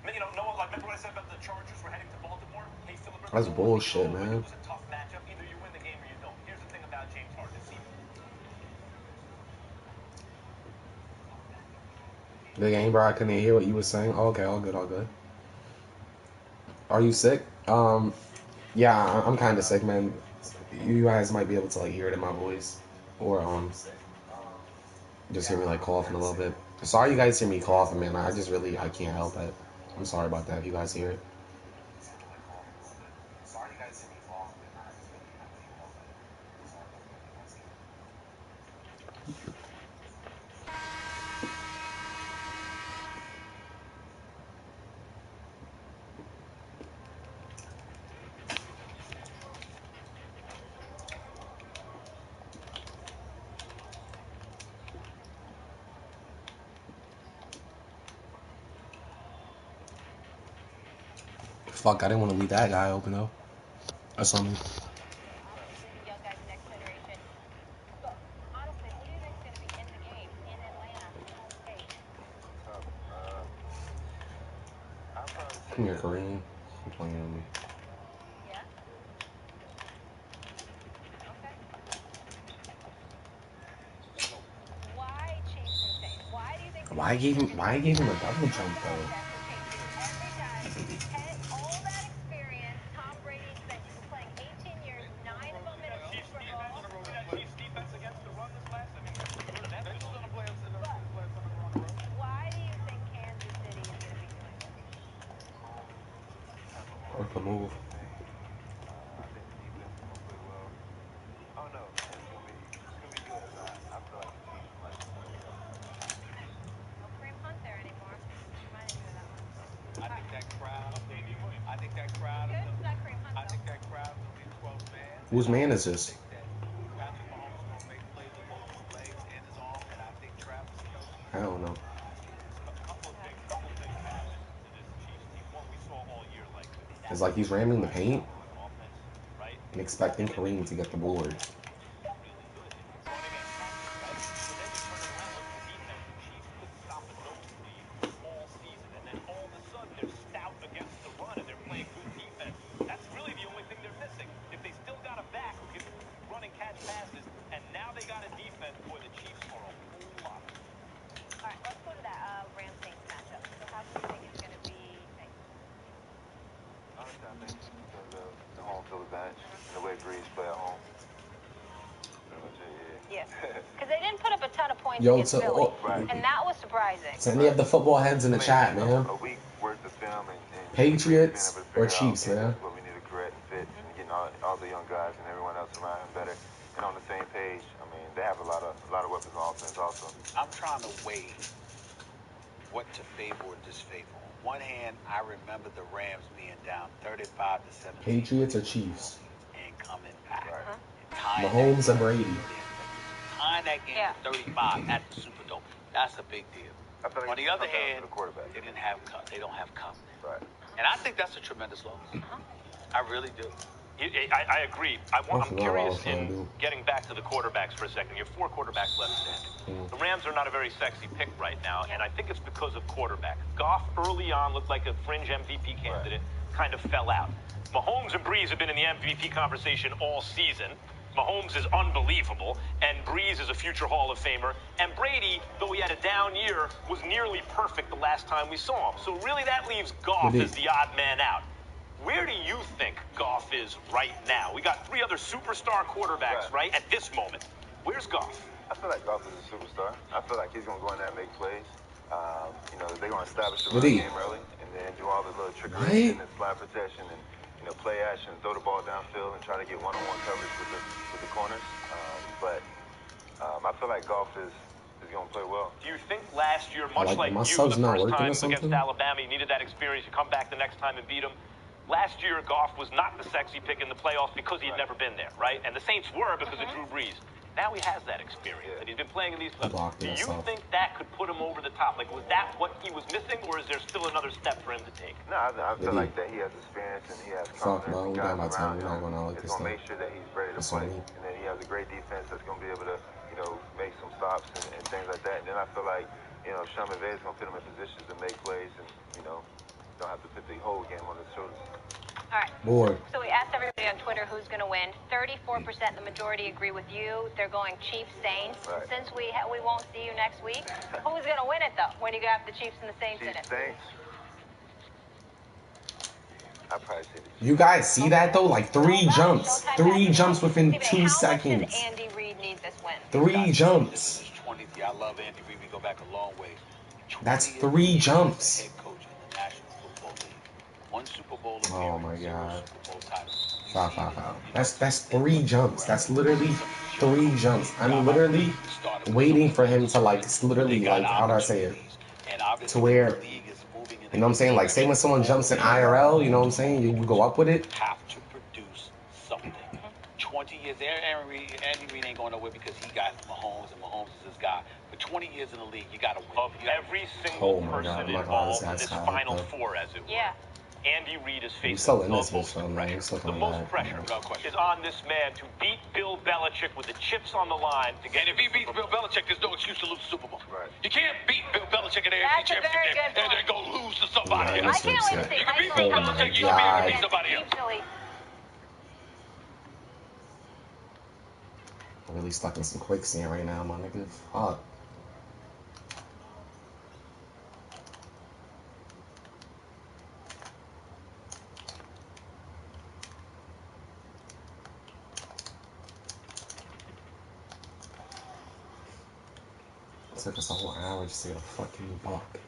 You know, no one, like, remember what I said about the Chargers were heading to Baltimore? Hey, Phillip Rivers. That's bullshit, man. It was a tough matchup. Either you win the game or you don't. Here's the thing about James Harden. The game, bro, I couldn't hear what you were saying. Oh, okay, all good, all good. Are you sick? Yeah, I'm kind of sick, man. You guys might be able to, like, hear it in my voice. Or, just hear me, like, coughing a little bit. Sorry you guys hear me coughing, man. I can't help it. I'm sorry about that if you guys hear it. Fuck, I didn't want to leave that guy open though. Or something. Young guys, next generation. But honestly, who do you think is going to be in the game in Atlanta? Come here, Kareem. I'm playing with me. Yeah. Okay. Why Chiefs and Saints? Why do you think? Why I gave him a double jump though? Every time, all that experience, Tom Brady spent playing 18 years, 9 of them in a Super Bowl. Chiefs defense against the run this last. I mean, Why do you think Kansas City is going to be doing this? What the move? No Kareem Hunt there anymore. Reminded me of that one. I think that crowd. I think that crowd. Good. It's not Kareem Hunt, I think though. that crowd will be 12 man. Whose man is this? Patrick Mahomes is going to make plays with both his legs and his arm, and I think Travis Kelce. I don't know. couple of big passes to this Chiefs team. What we saw all year, like It's like he's ramming the paint offense, right? and expecting Kareem to get the board. All right, let's go to that Rams Saints matchup. So how do you think it's going to be? Honestly, I think because of the home field advantage and the way Breeze play at home. Pretty much it, Yeah. Because they didn't put up a ton of points Yo, against so- Philly, Right. and that was surprising. So any of the football heads in the chat, man. A week worth of film and Patriots being able to or figure Chiefs, out, man? What we need to correct and fit, and getting all the young guys and everyone else around him better and on the same page. I mean, they have a lot of weapons on offense also. I'm trying to weigh what to favor or disfavor. On one hand, I remember the Rams being down 35-17 Patriots or Chiefs? and coming back. Right. And tying Mahomes that and Brady. game. Tying that game Yeah. to 35 at the Superdome. That's a big deal. I feel like On the it other comes down to hand, the quarterback. they don't have confidence. Right. And I think that's a tremendous loss. I really do. I agree. I'm forgot what I curious was trying to in do. getting back to the quarterbacks for a second. You have 4 quarterbacks left standing. The Rams are not a very sexy pick right now, and I think it's because of quarterback. Goff early on looked like a fringe MVP candidate, kind of fell out. Mahomes and Breeze have been in the MVP conversation all season. Mahomes is unbelievable, and Breeze is a future Hall of Famer. And Brady, though he had a down year, was nearly perfect the last time we saw him. So really that leaves Goff as the odd man out. Where do you think Goff is right now? We got 3 other superstar quarterbacks, right, at this moment. Where's Goff? I feel like Goff is a superstar. I feel like he's going to go in there and make plays. They're going to establish the run game early and then do all the little trickery and slide protection and, play action, throw the ball downfield and try to get one-on-one coverage with the corners. I feel like Goff is going to play well. Do you think last year, much like my you, sub's the not first working time or against something? Alabama, you needed that experience, you come back the next time and beat them. Last year, Goff was not the sexy pick in the playoffs because he had never been there, right? And the Saints were because of Drew Brees. Now he has that experience, and he's been playing in these playoffs. Do you think that could put him over the top? Like, was that what he was missing, or is there still another step for him to take? No, I feel like that he has experience and he has confidence. Fuck, no, we got my time. We're not going out like It's this, going to though. make sure that he's ready to play. And then he has a great defense that's going to be able to, make some stops and things like that. And then I feel like, Sean McVay is going to put him in positions to make plays and, don't have to put the whole game on his shoulders. All right. Board. So we asked everybody on Twitter who's going to win. 34%, the majority agree with you. They're going Chiefs Saints. Right. Since we won't see you next week, who's going to win it though? When you got the Chiefs and the Saints in it? Saints. I probably say the You guys see that though? Like 3 jumps. 3 jumps within Stephen A., 2 how seconds. much does Andy Reid need this win? 3 jumps. I love Andy Reid. We go back a long way. That's 3 jumps. Head coach in the National Football League. 1 Super Bowl appearance, Oh my 0 God. Super Bowl titles. Foul. That's 3 jumps. That's literally 3 jumps. I'm literally waiting for him to like literally like how do I say it? To where, you know what I'm saying? Like say when someone jumps in IRL, you know what I'm saying? You go up with it. Have to produce something. 20 years, Andy Reid ain't going nowhere because he got Mahomes, and Mahomes is his guy. For 20 years in the league, you got to win. Of every single person involved in this Final Four, as it were. Yeah. Andy Reid is facing still the in this most bitch, man. pressure. Still The coming most back. pressure is on this man to beat Bill Belichick with the chips on the line. To get And if he beats Bill Belichick, there's no excuse to lose the Super Bowl. Right. You can't beat Bill Belichick in the That's AFC a very Championship good game and then go lose to somebody Yeah, I else. can't wait to see. You can beat High Bill school Belichick, you God. should be able to beat somebody else. Easily. I'm really stuck in some quicksand right now, my nigga. Fuck. It took us a whole hour just to get a fucking buck.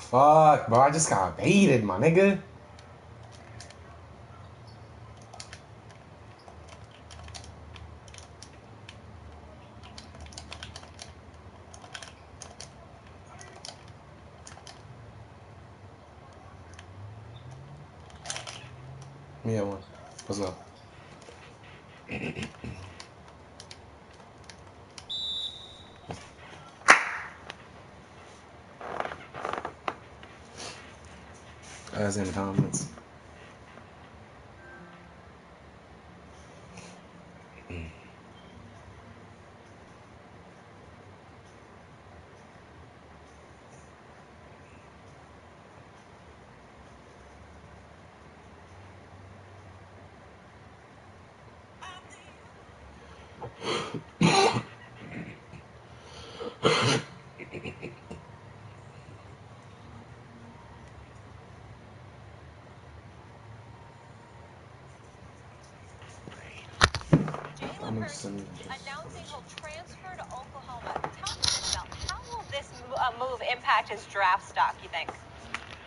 Fuck, bro. I just got baited, my nigga. Yeah, one. What's up? As in the comments. Jalen Hurts announcing he'll transfer to Oklahoma. Tell me this, Mel. How will this move impact his draft stock, you think?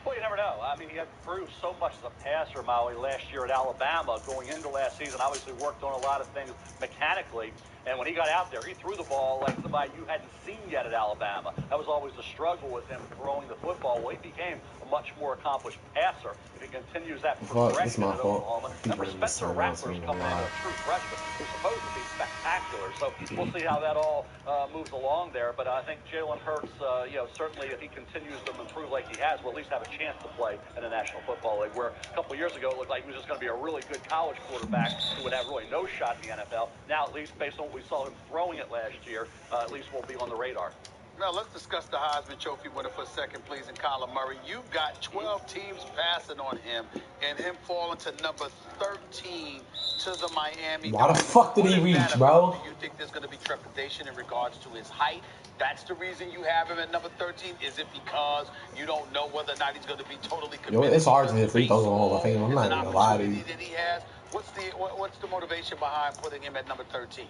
Well, you never know. I mean, he had proved so much as a passer, Maui, last year at Alabama. Going into last season, obviously worked on a lot of things mechanically. And when he got out there, he threw the ball like somebody you hadn't seen yet at Alabama. That was always the struggle with him throwing the football. Well, he became a much more accomplished passer. If he continues that progression at Oklahoma. Remember, Spencer Rattler's coming in, a true freshman, who's supposed to be spectacular. So we'll see how that all moves along there. But I think Jalen Hurts, certainly if he continues to improve like he has, will at least have a chance to play in the National Football League, where a couple of years ago it looked like he was just going to be a really good college quarterback who would have really no shot in the NFL. Now, at least based on what we saw him throwing it last year, at least will be on the radar. Now, let's discuss the Heisman Trophy winner for a second, please, and Kyler Murray. You've got 12 teams passing on him, and him falling to number 13 to the Miami. Why the fuck did he reach, bro? Do you think there's going to be trepidation in regards to his height? That's the reason you have him at number 13? Is it because you don't know whether or not he's going to be totally committed? Yo, it's hard to hit free throws on Hall of Fame. I'm not even gonna lie to you. That he has? What's the motivation behind putting him at number 13?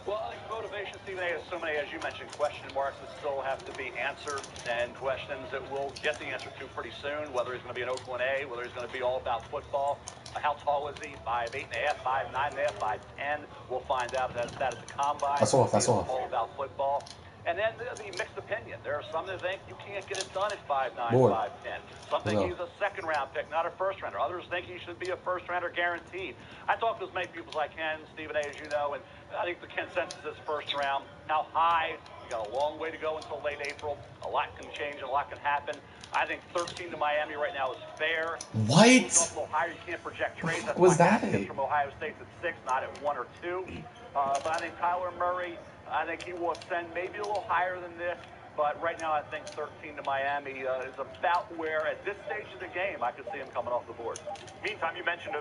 Well, I think motivation, Stephen A., is so many, as you mentioned, question marks that still have to be answered, and questions that we'll get the answer to pretty soon, whether he's going to be an Oakland A, whether he's going to be all about football. How tall is he? 5'8.5", 5'9.5", 5'10". We'll find out that at the combine. That's off. All about football. And then the mixed opinion. There are some that think you can't get it done at 5'9", 5'10". Some think he's a second-round pick, not a first-rounder. Others think he should be a first-rounder guaranteed. I talk to as many people as I can, Stephen A., as you know, and I think the consensus is first round. How high? You got a long way to go until late April. A lot can change, a lot can happen. I think 13 to Miami right now is fair. What? A little higher, you can't project trades. That's was that? From Ohio State's at 6, not at 1 or 2. But I think Kyler Murray, I think he will ascend maybe a little higher than this. But right now, I think 13 to Miami is about where, at this stage of the game, I could see him coming off the board. Meantime, you mentioned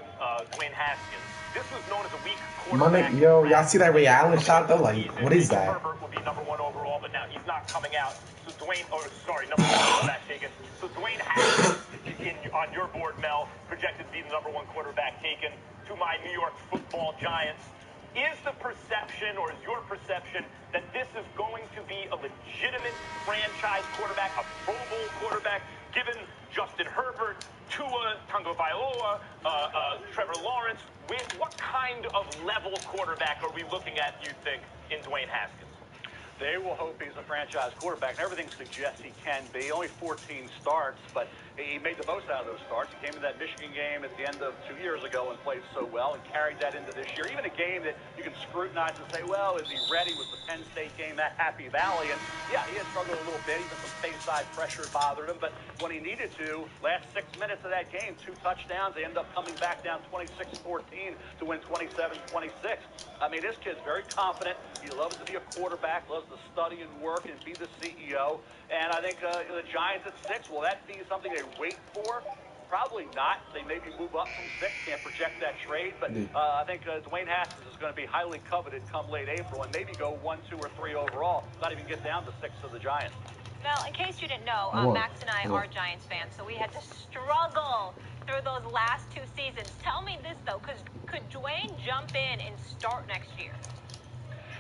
Dwayne Haskins. This was known as a weak quarterback. Yo, y'all see that Ray Allen shot, though? Like, what is that? Herbert will be number 1 overall, but now he's not coming out. So number 1 quarterback taken. So Dwayne Haskins, on your board, Mel, projected to be the number 1 quarterback taken to my New York Football Giants. Is the perception, or is your perception, that this is going to be a legitimate franchise quarterback, a Pro Bowl quarterback, given Justin Herbert, Tua Tagovailoa, Trevor Lawrence? What kind of level quarterback are we looking at, you think, in Dwayne Haskins? They will hope he's a franchise quarterback. Everything suggests he can be. Only 14 starts, but he made the most out of those starts. He came in that Michigan game at the end of 2 years ago and played so well and carried that into this year. Even a game that you can scrutinize and say, well, is he ready? Was the Penn State game at Happy Valley? And yeah, he had struggled a little bit. Even some face-side pressure bothered him. But when he needed to, last 6 minutes of that game, 2 touchdowns. They ended up coming back down 26-14 to win 27-26. I mean, this kid's very confident. He loves to be a quarterback, loves to study and work and be the CEO. And I think the Giants at 6, will that be something they wait for? Probably not. They maybe move up from 6. Can't project that trade. But I think Dwayne Haskins is going to be highly coveted come late April and maybe go 1, 2, or 3 overall. Not even get down to 6 of the Giants. Well, in case you didn't know, Max and I are Giants fans, so we had to struggle through those last 2 seasons. Tell me this, though, because could Dwayne jump in and start next year?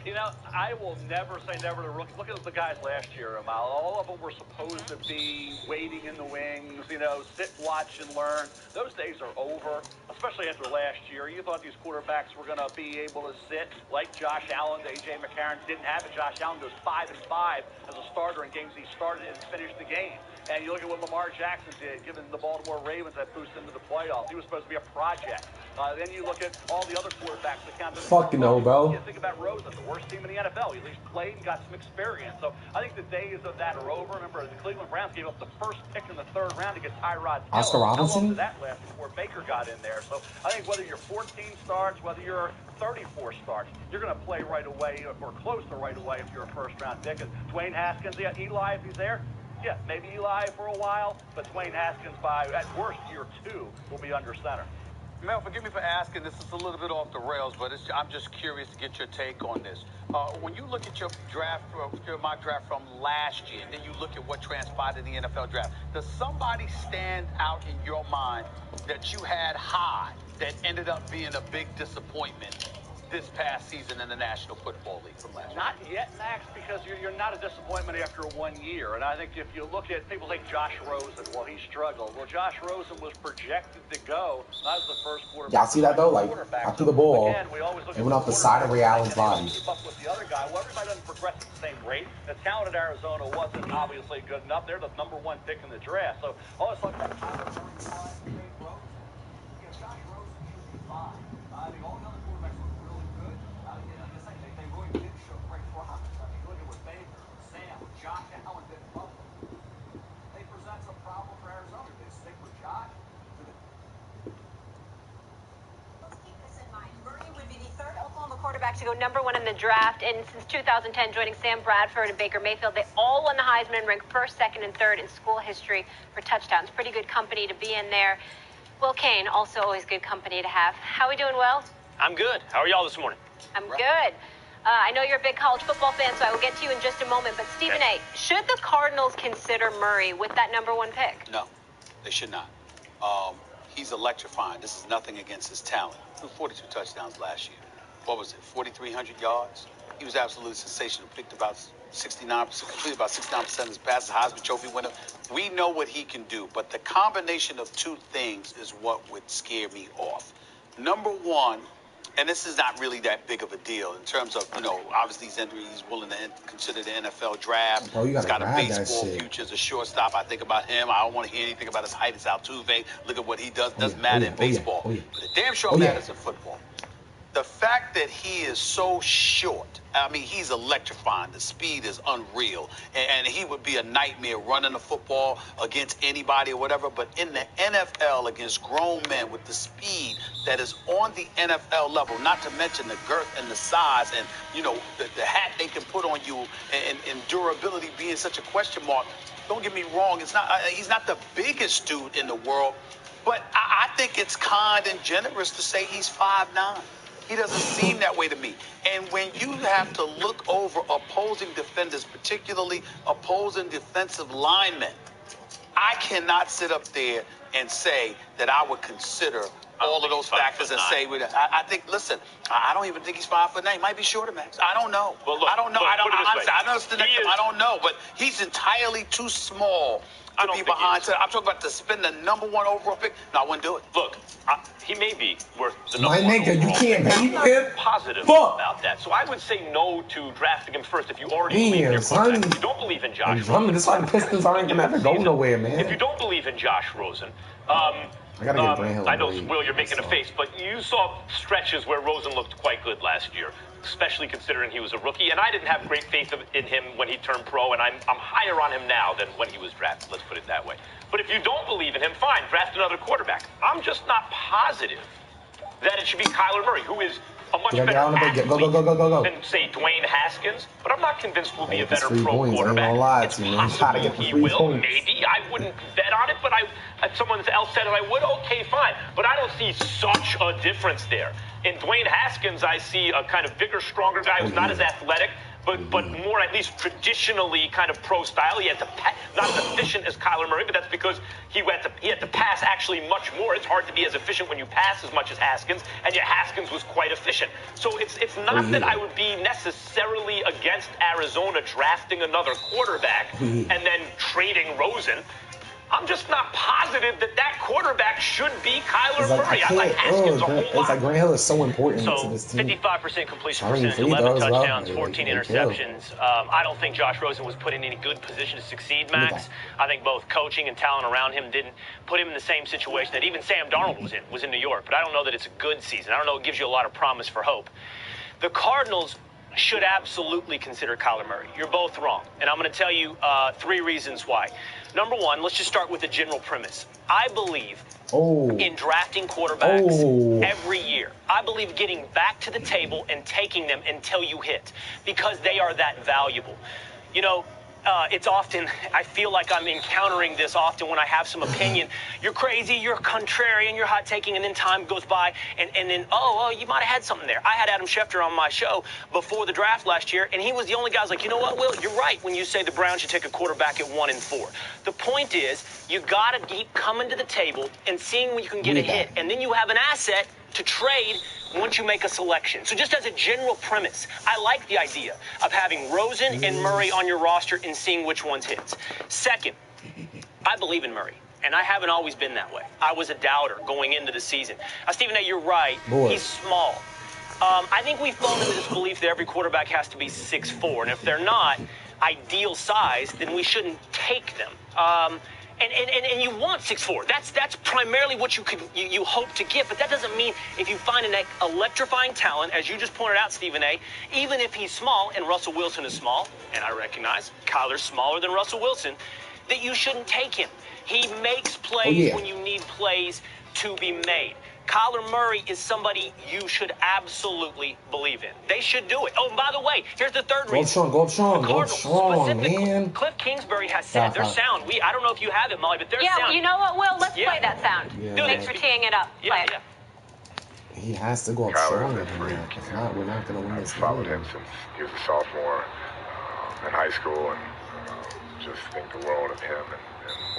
You know, I will never say never to rookies. Look at the guys last year, Amal. All of them were supposed to be waiting in the wings, you know, sit, watch, and learn. Those days are over, especially after last year. You thought these quarterbacks were going to be able to sit like Josh Allen. A.J. McCarron didn't have it. Josh Allen goes 5-5 as a starter in games he started and finished the game. And you look at what Lamar Jackson did, giving the Baltimore Ravens that boost into the playoffs. He was supposed to be a project. Then you look at all the other quarterbacks that counted. Fucking no, bro. You think about Rosen, the worst team in the NFL. He at least played and got some experience. So I think the days of that are over. Remember, the Cleveland Browns gave up the first pick in the 3rd round to get Tyrod Taylor. Oscar Robinson? How long did that last before Baker got in there? So I think whether you're 14 starts, whether you're 34 starts, you're going to play right away or close to right away if you're a first-round pick. And Dwayne Haskins, yeah, Eli, if he's there, yeah, maybe Eli for a while, but Dwayne Haskins by, at worst, year 2 will be under center. Mel, forgive me for asking. This is a little bit off the rails, but I'm just curious to get your take on this. When you look at your draft, your mock draft from last year, and then you look at what transpired in the NFL draft, does somebody stand out in your mind that you had high that ended up being a big disappointment this past season in the National Football League from last year? Not yet, Max, because you're not a disappointment after 1 year. And I think if you look at people like Josh Rosen, well, he struggled. Well, Josh Rosen was projected to go, not as the first quarterback. Y'all see that, though? Like, I threw the ball. Again, it went off the side of Ray Allen's body. Keep up with the other guy. Well, everybody doesn't progress at the same rate. The talented Arizona wasn't obviously good enough. They're the number 1 pick in the draft. So all this like that. Josh Rosen should be fine. I think all the other quarterbacks look really good. They really did show great promise. I mean, look at what Baker, Sam, Josh Allen did in Buffalo. They present some problem for Arizona. They stick with Josh. Let's keep this in mind. Murray would be the 3rd Oklahoma quarterback to to go #1 in the draft. And since 2010, joining Sam Bradford and Baker Mayfield, they all won the Heisman and ranked 1st, 2nd, and 3rd in school history for touchdowns. Pretty good company to be in there. Will Kane, also always good company to have. How are we doing, Will? I'm good. How are y'all this morning? I'm good. I know you're a big college football fan, so I will get to you in just a moment. But Stephen A., should the Cardinals consider Murray with that #1 pick? No, they should not. He's electrifying. This is nothing against his talent. He threw 42 touchdowns last year. What was it, 4,300 yards? He was absolutely sensational. Picked about 69%, completed about 69% of his passes, Heisman Trophy winner. We know what he can do, but the combination of two things is what would scare me off. #1, and this is not really that big of a deal in terms of, obviously he's willing to consider the NFL draft. Oh, you He's got a grab that baseball shit. future as a shortstop. I think about him. I don't want to hear anything about his height. It's Altuve. Look at what he does. Doesn't matter in baseball. But it damn sure matters in football. The fact that he is so short, I mean, he's electrifying. The speed is unreal. And he would be a nightmare running the football against anybody or whatever. But in the NFL, against grown men with the speed that is on the NFL level, not to mention the girth and the size and, the hat they can put on you and durability being such a question mark. Don't get me wrong. He's not the biggest dude in the world. But I think it's kind and generous to say he's 5'9". He doesn't seem that way to me. And when you have to look over opposing defenders, particularly opposing defensive linemen, I cannot sit up there and say that I would consider all of those factors and say, I think, listen, I don't even think he's 5'9". He might be shorter, Max. I don't know. Well, look, I don't know. Look, I don't know, but he's entirely too small to be behind. I'm talking about to spend the #1 overall pick. No, I wouldn't do it. Look, he may be worth the My #1 nigga, you overall can't pick. hate I'm him. not positive Fuck. about that. So I would say no to drafting him first if you already Damn, believe in your son. quarterback. If you don't believe in Josh Rosen. It's like the Pistons aren't going to ever go nowhere, man. If you don't believe in Josh Rosen, I gotta get Grant Hill. I know, Will, you're making a face, but you saw stretches where Rosen looked quite good last year, especially considering he was a rookie. And I didn't have great faith in him when he turned pro, and I'm higher on him now than when he was drafted. Let's put it that way. But if you don't believe in him, fine, draft another quarterback. I'm just not positive that it should be Kyler Murray, who is a much better athlete Go. than, say, Dwayne Haskins. But I'm not convinced we'll be a better Three pro points, I ain't quarterback. gonna lie It's to you, man. You gotta possible get the he 3 will, points. maybe. I wouldn't bet on it, but if someone else said it, I would. Okay, fine. But I don't see such a difference there. In Dwayne Haskins, I see a kind of bigger, stronger guy who's not as athletic, but more at least traditionally kind of pro style. He had to not as efficient as Kyler Murray, but that's because he had to pass actually much more. It's hard to be as efficient when you pass as much as Haskins, and yet Haskins was quite efficient. So it's not that I would be necessarily against Arizona drafting another quarterback and then trading Rosen. I'm just not positive that quarterback should be Kyler Murray. I like Haskins a whole lot. It's like Grant Hill is so important to So this team. 55% completion I mean, percentage, free 11 throws, well, touchdowns, they 14 kill. interceptions. I don't think Josh Rosen was put in any good position to succeed, Max. I think both coaching and talent around him didn't put him in the same situation that even Sam Darnold was in New York. But I don't know that it's a good season. I don't know it gives you a lot of promise for hope. The Cardinals should absolutely consider Kyler Murray. You're both wrong. And I'm going to tell you 3 reasons why. Number one, let's just start with the general premise. I believe in drafting quarterbacks every year. I believe getting back to the table and taking them until you hit, because they are that valuable. It's often, I feel like I'm encountering this often when I have some opinion. You're crazy, you're contrarian, you're hot taking, and then time goes by, and then, you might have had something there. I had Adam Schefter on my show before the draft last year, and he was the only guy who was like, you know what, Will, you're right when you say the Browns should take a quarterback at 1 and 4. The point is, you got to keep coming to the table and seeing when you can get a hit, and then you have an asset to trade once you make a selection. So just as a general premise, I like the idea of having Rosen and Murray on your roster and seeing which ones hits. Second, I believe in Murray, and I haven't always been that way. I was a doubter going into the season. Stephen A., you're right. He's small. I think we've fallen into this belief that every quarterback has to be 6'4", and if they're not ideal size, then we shouldn't take them. And you want 6'4". That's primarily what you hope to get, but that doesn't mean if you find an electrifying talent, as you just pointed out, Stephen A., even if he's small, and Russell Wilson is small, and I recognize Kyler's smaller than Russell Wilson, that you shouldn't take him. He makes plays when you need plays to be made. Kyler Murray is somebody you should absolutely believe in. They should do it. Oh, and by the way, here's the third reason. Go up Sean, The go up Cardinals, Sean, specifically, man. Cliff Kingsbury has said they're sound. I don't know if you have it, Molly, but they're sound. Yeah, you know what, Will? Let's play that sound. Yeah. Thanks for teeing it up. Yeah, Play it. yeah. He has to go up Kyler's stronger a than freak. that. If not, we're not going to win I've this followed game. him since he was a sophomore in high school, and just think the world of him and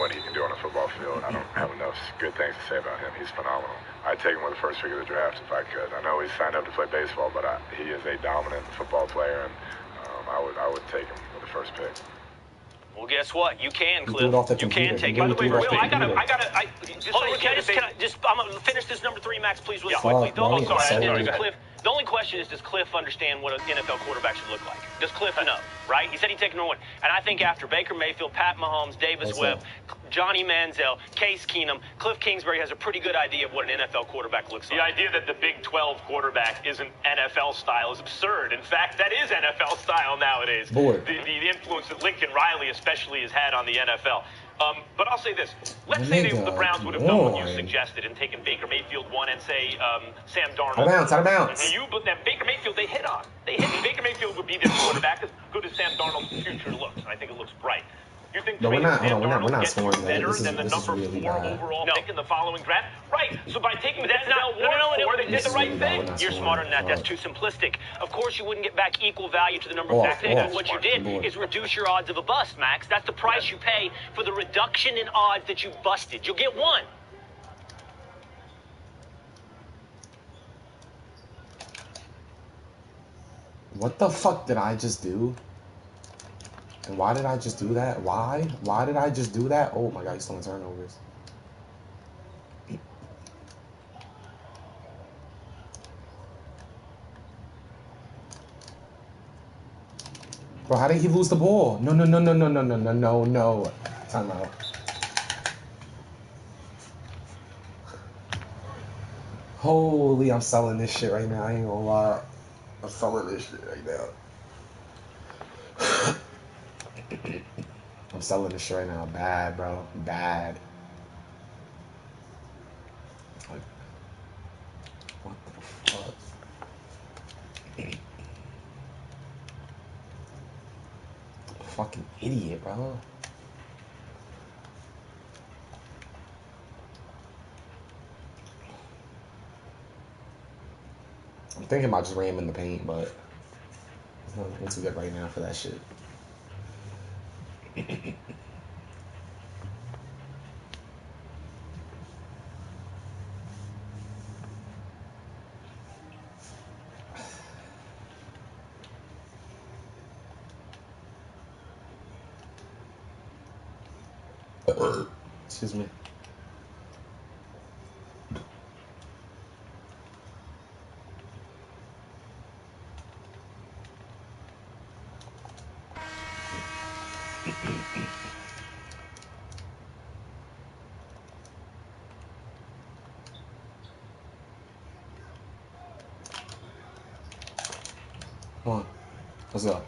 what he can do on a football field. I don't have enough good things to say about him. He's phenomenal. I'd take him with the first pick of the draft if I could. I know he's signed up to play baseball, but he is a dominant football player, and I would take him with the first pick. Well, guess what? You can, You Cliff. do it off the You can computer. take You it. do By the it way, off the Will, I computer. gotta, hold on, can I'm gonna finish this number 3, Max, please, really Fuck, quickly. bro, Oh, sorry, sorry. Cliff. The only question is, does Cliff understand what an NFL quarterback should look like? Does Cliff know, right? He said he'd take number 1. And I think after Baker Mayfield, Pat Mahomes, Davis That's Webb, Johnny Manziel, Case Keenum, Cliff Kingsbury has a pretty good idea of what an NFL quarterback looks like. The idea that the Big 12 quarterback isn't NFL style is absurd. In fact, that is NFL style nowadays. Boy. The influence that Lincoln Riley especially has had on the NFL. But I'll say this. Let's say the Browns would have done what you suggested and taken Baker Mayfield 1 and say Sam Darnold. Out of bounds. But then Baker Mayfield, they hit on. Baker Mayfield would be their quarterback as good as Sam Darnold's future looks. And I think it looks bright. You think No, we're not. Sam Hold on, we're not gets scoring that. better This is than the number really 4 bad. overall pick in the following draft? Right. So by taking Denzel No, Ward, they did This the is right really bad. We're thing. not You're scoring. smarter than that. That's Fuck. too simplistic. Of course, you wouldn't get back equal value to the number Off, 4 pick. off. What you did Lord. is reduce your odds of a bust, Max. That's the price you pay for the reduction in odds that you busted. You'll get 1. What the fuck did I just do? And why did I just do that? Why? Why did I just do that? Oh my god, he's throwing turnovers. Bro, how did he lose the ball? No. Time out. Holy, I'm selling this shit right now. I ain't gonna lie. I'm selling this shit right now. I'm selling this shit right now. Bad, bro. Bad. Like, what the fuck? Fucking idiot, bro. I'm thinking about just ramming the paint, but it's not too good right now for that shit. Excuse me. Come on. Let's go.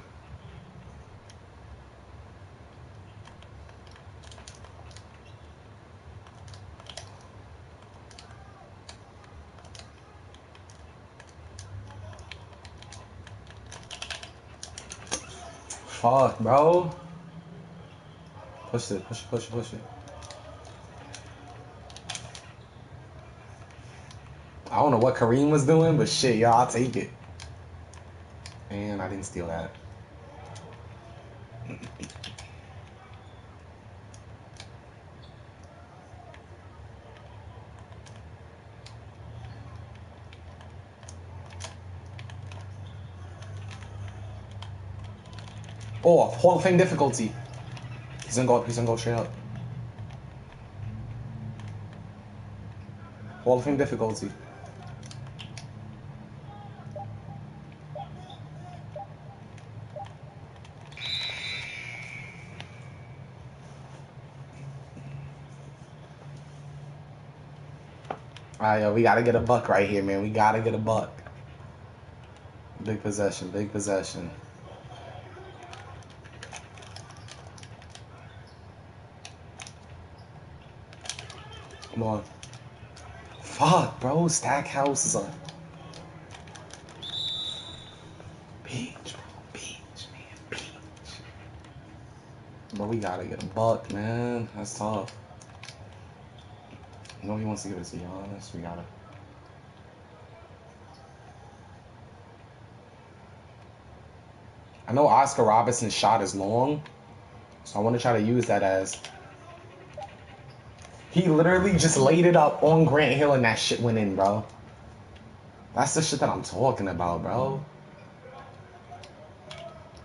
Fuck, bro. Push it. I don't know what Kareem was doing, but shit, y'all, I'll take it. And I didn't steal that. Oh, Hall of Fame difficulty. He's gonna go straight up. Hall of Fame difficulty. Alright, yo, we gotta get a buck right here, man. We gotta get a buck. Big possession, big possession. Come on. Fuck, bro. Stackhouse is a peach, bro. Peach, man. Peach. But we gotta get a buck, man. That's tough. You know he wants to give it to Giannis. We gotta. I know Oscar Robertson's shot is long, so I want to try to use that as. He literally just laid it up on Grant Hill and that shit went in, bro. That's the shit that I'm talking about, bro.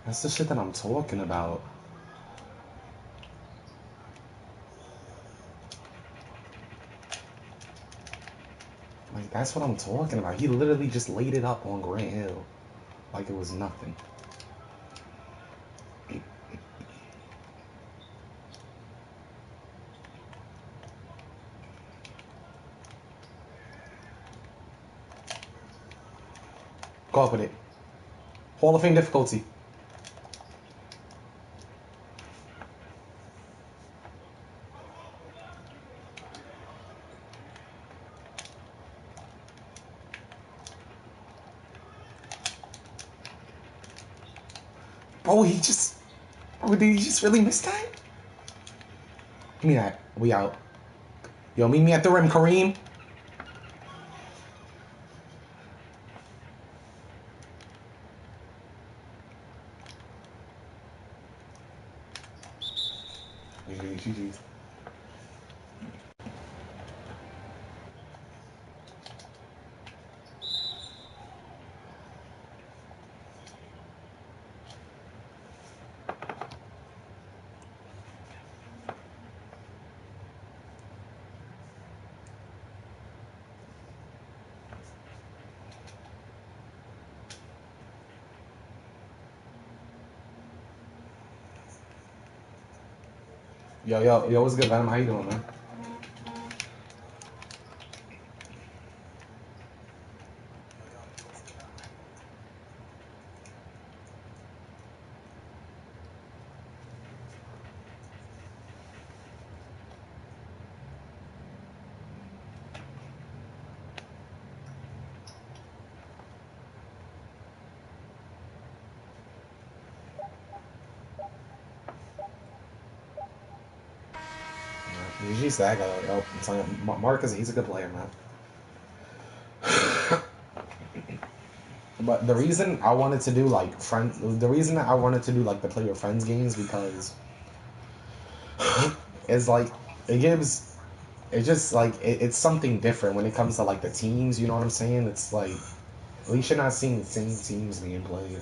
That's the shit that I'm talking about. Like, that's what I'm talking about. He literally just laid it up on Grant Hill like it was nothing. Go up with it. Hall of Fame difficulty. Bro, he just... Bro, did he just really miss that? Give me that. We out. Yo, meet me at the rim, Kareem. GG's. Yo, what's good, Venom? How you doing, man? GG Sag, yo, I'm telling you, Marcus, he's a good player, man. But the reason I wanted to do like the reason that I wanted to do like the play with friends games because it's like it's something different when it comes to like the teams. You know what I'm saying? It's like at least you're not seeing the same teams being played.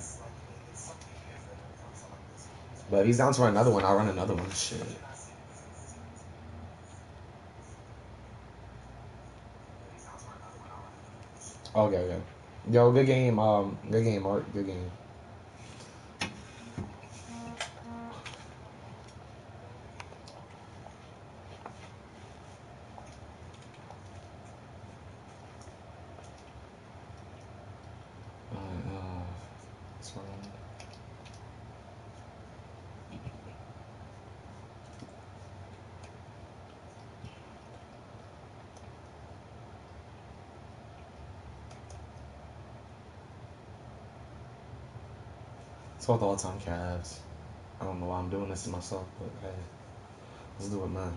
But if he's down to run another one, I'll run another one. Shit. Okay. Yo, good game. Good game, Mark. Good game. What's wrong? It's about the all-time Cavs. I don't know why I'm doing this to myself, but hey, let's do it, man.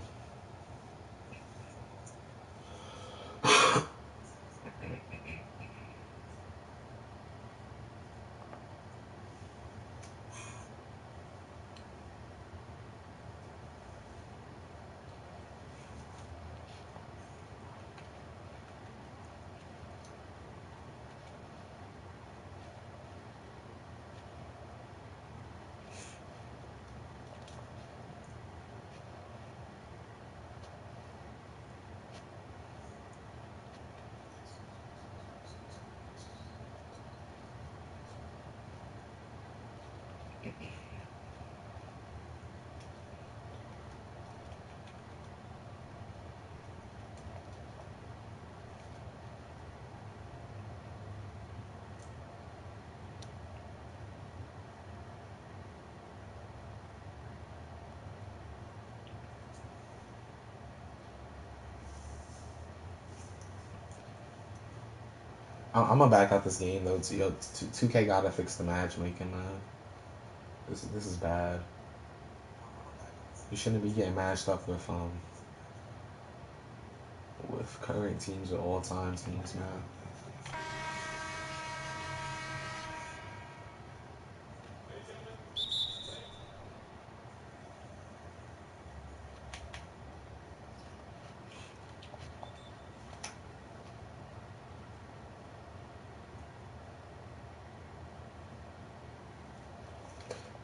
I'm gonna back out this game though. 2K gotta fix the matchmaking, man. This is bad. You shouldn't be getting matched up with current teams or all time teams, man.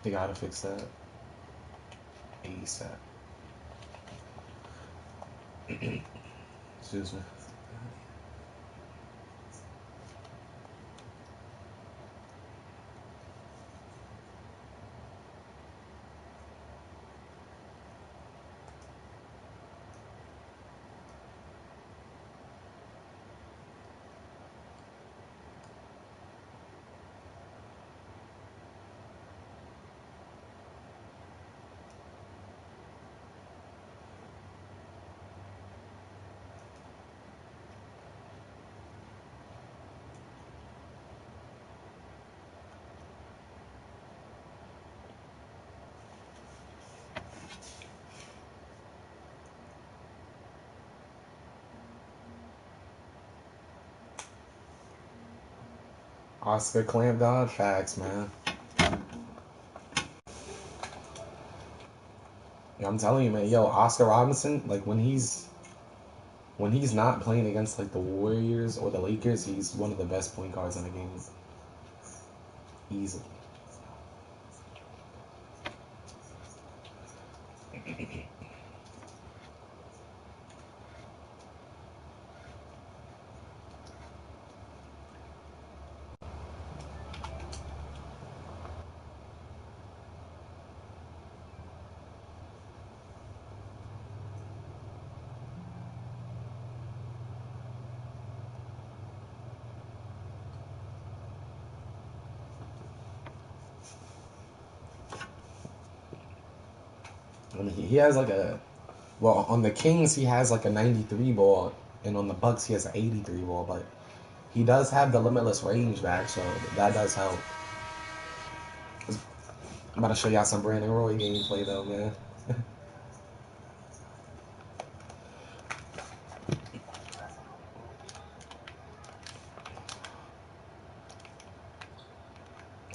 They gotta fix that ASAP. Excuse me. Oscar Clamp God, facts, man. Yeah, I'm telling you, man. Yo, Oscar Robinson, like when he's not playing against like the Warriors or the Lakers, he's one of the best point guards in the game, easily. I mean, he has like on the Kings he has like a 93 ball, and on the Bucks he has an 83 ball, but he does have the limitless range back, so that does help. I'm about to show y'all some Brandon Roy gameplay though, man.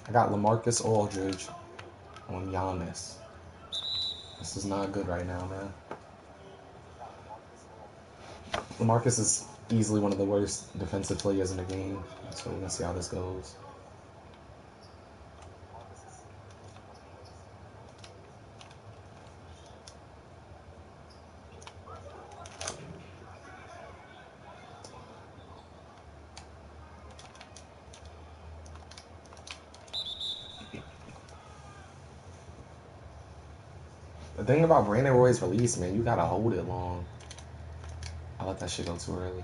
I got LaMarcus Aldridge on Giannis. This is not good right now, man. LaMarcus is easily one of the worst defensive players in the game, so we're gonna see how this goes. The thing about Brandon Roy's release, man, you gotta hold it long. I let that shit go too early.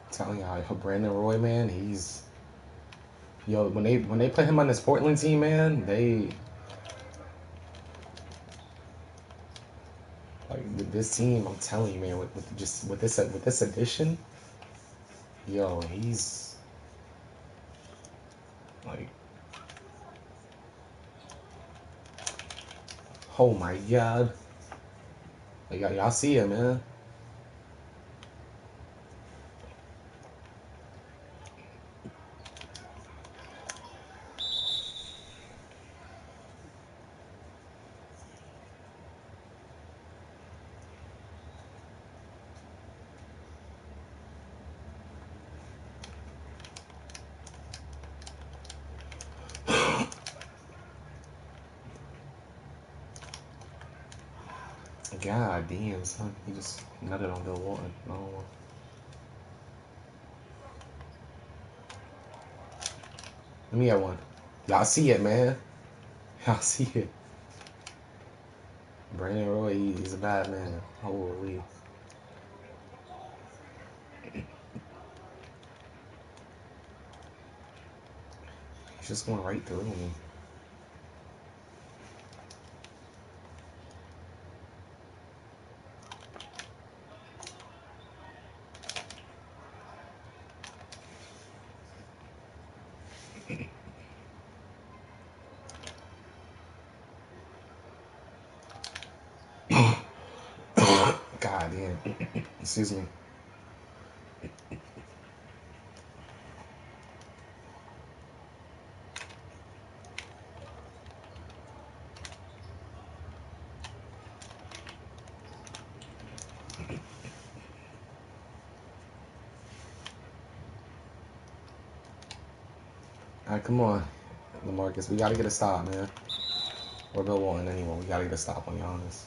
Telling y'all, Brandon Roy, man, he's when they put him on this Portland team, man, they like with this team. I'm telling you, man, with this addition, he's like, oh my god, like y'all see it, man. God damn, son. He just nutted on Bill Walton. No. Let me get one. Y'all see it, man. I see it. Brandon Roy, he's a bad man. Holy. He's just going right through me. God damn. Excuse me. Alright, come on, LaMarcus. We gotta get a stop, man. Or Bill Walton, anyone. We gotta get a stop on Giannis.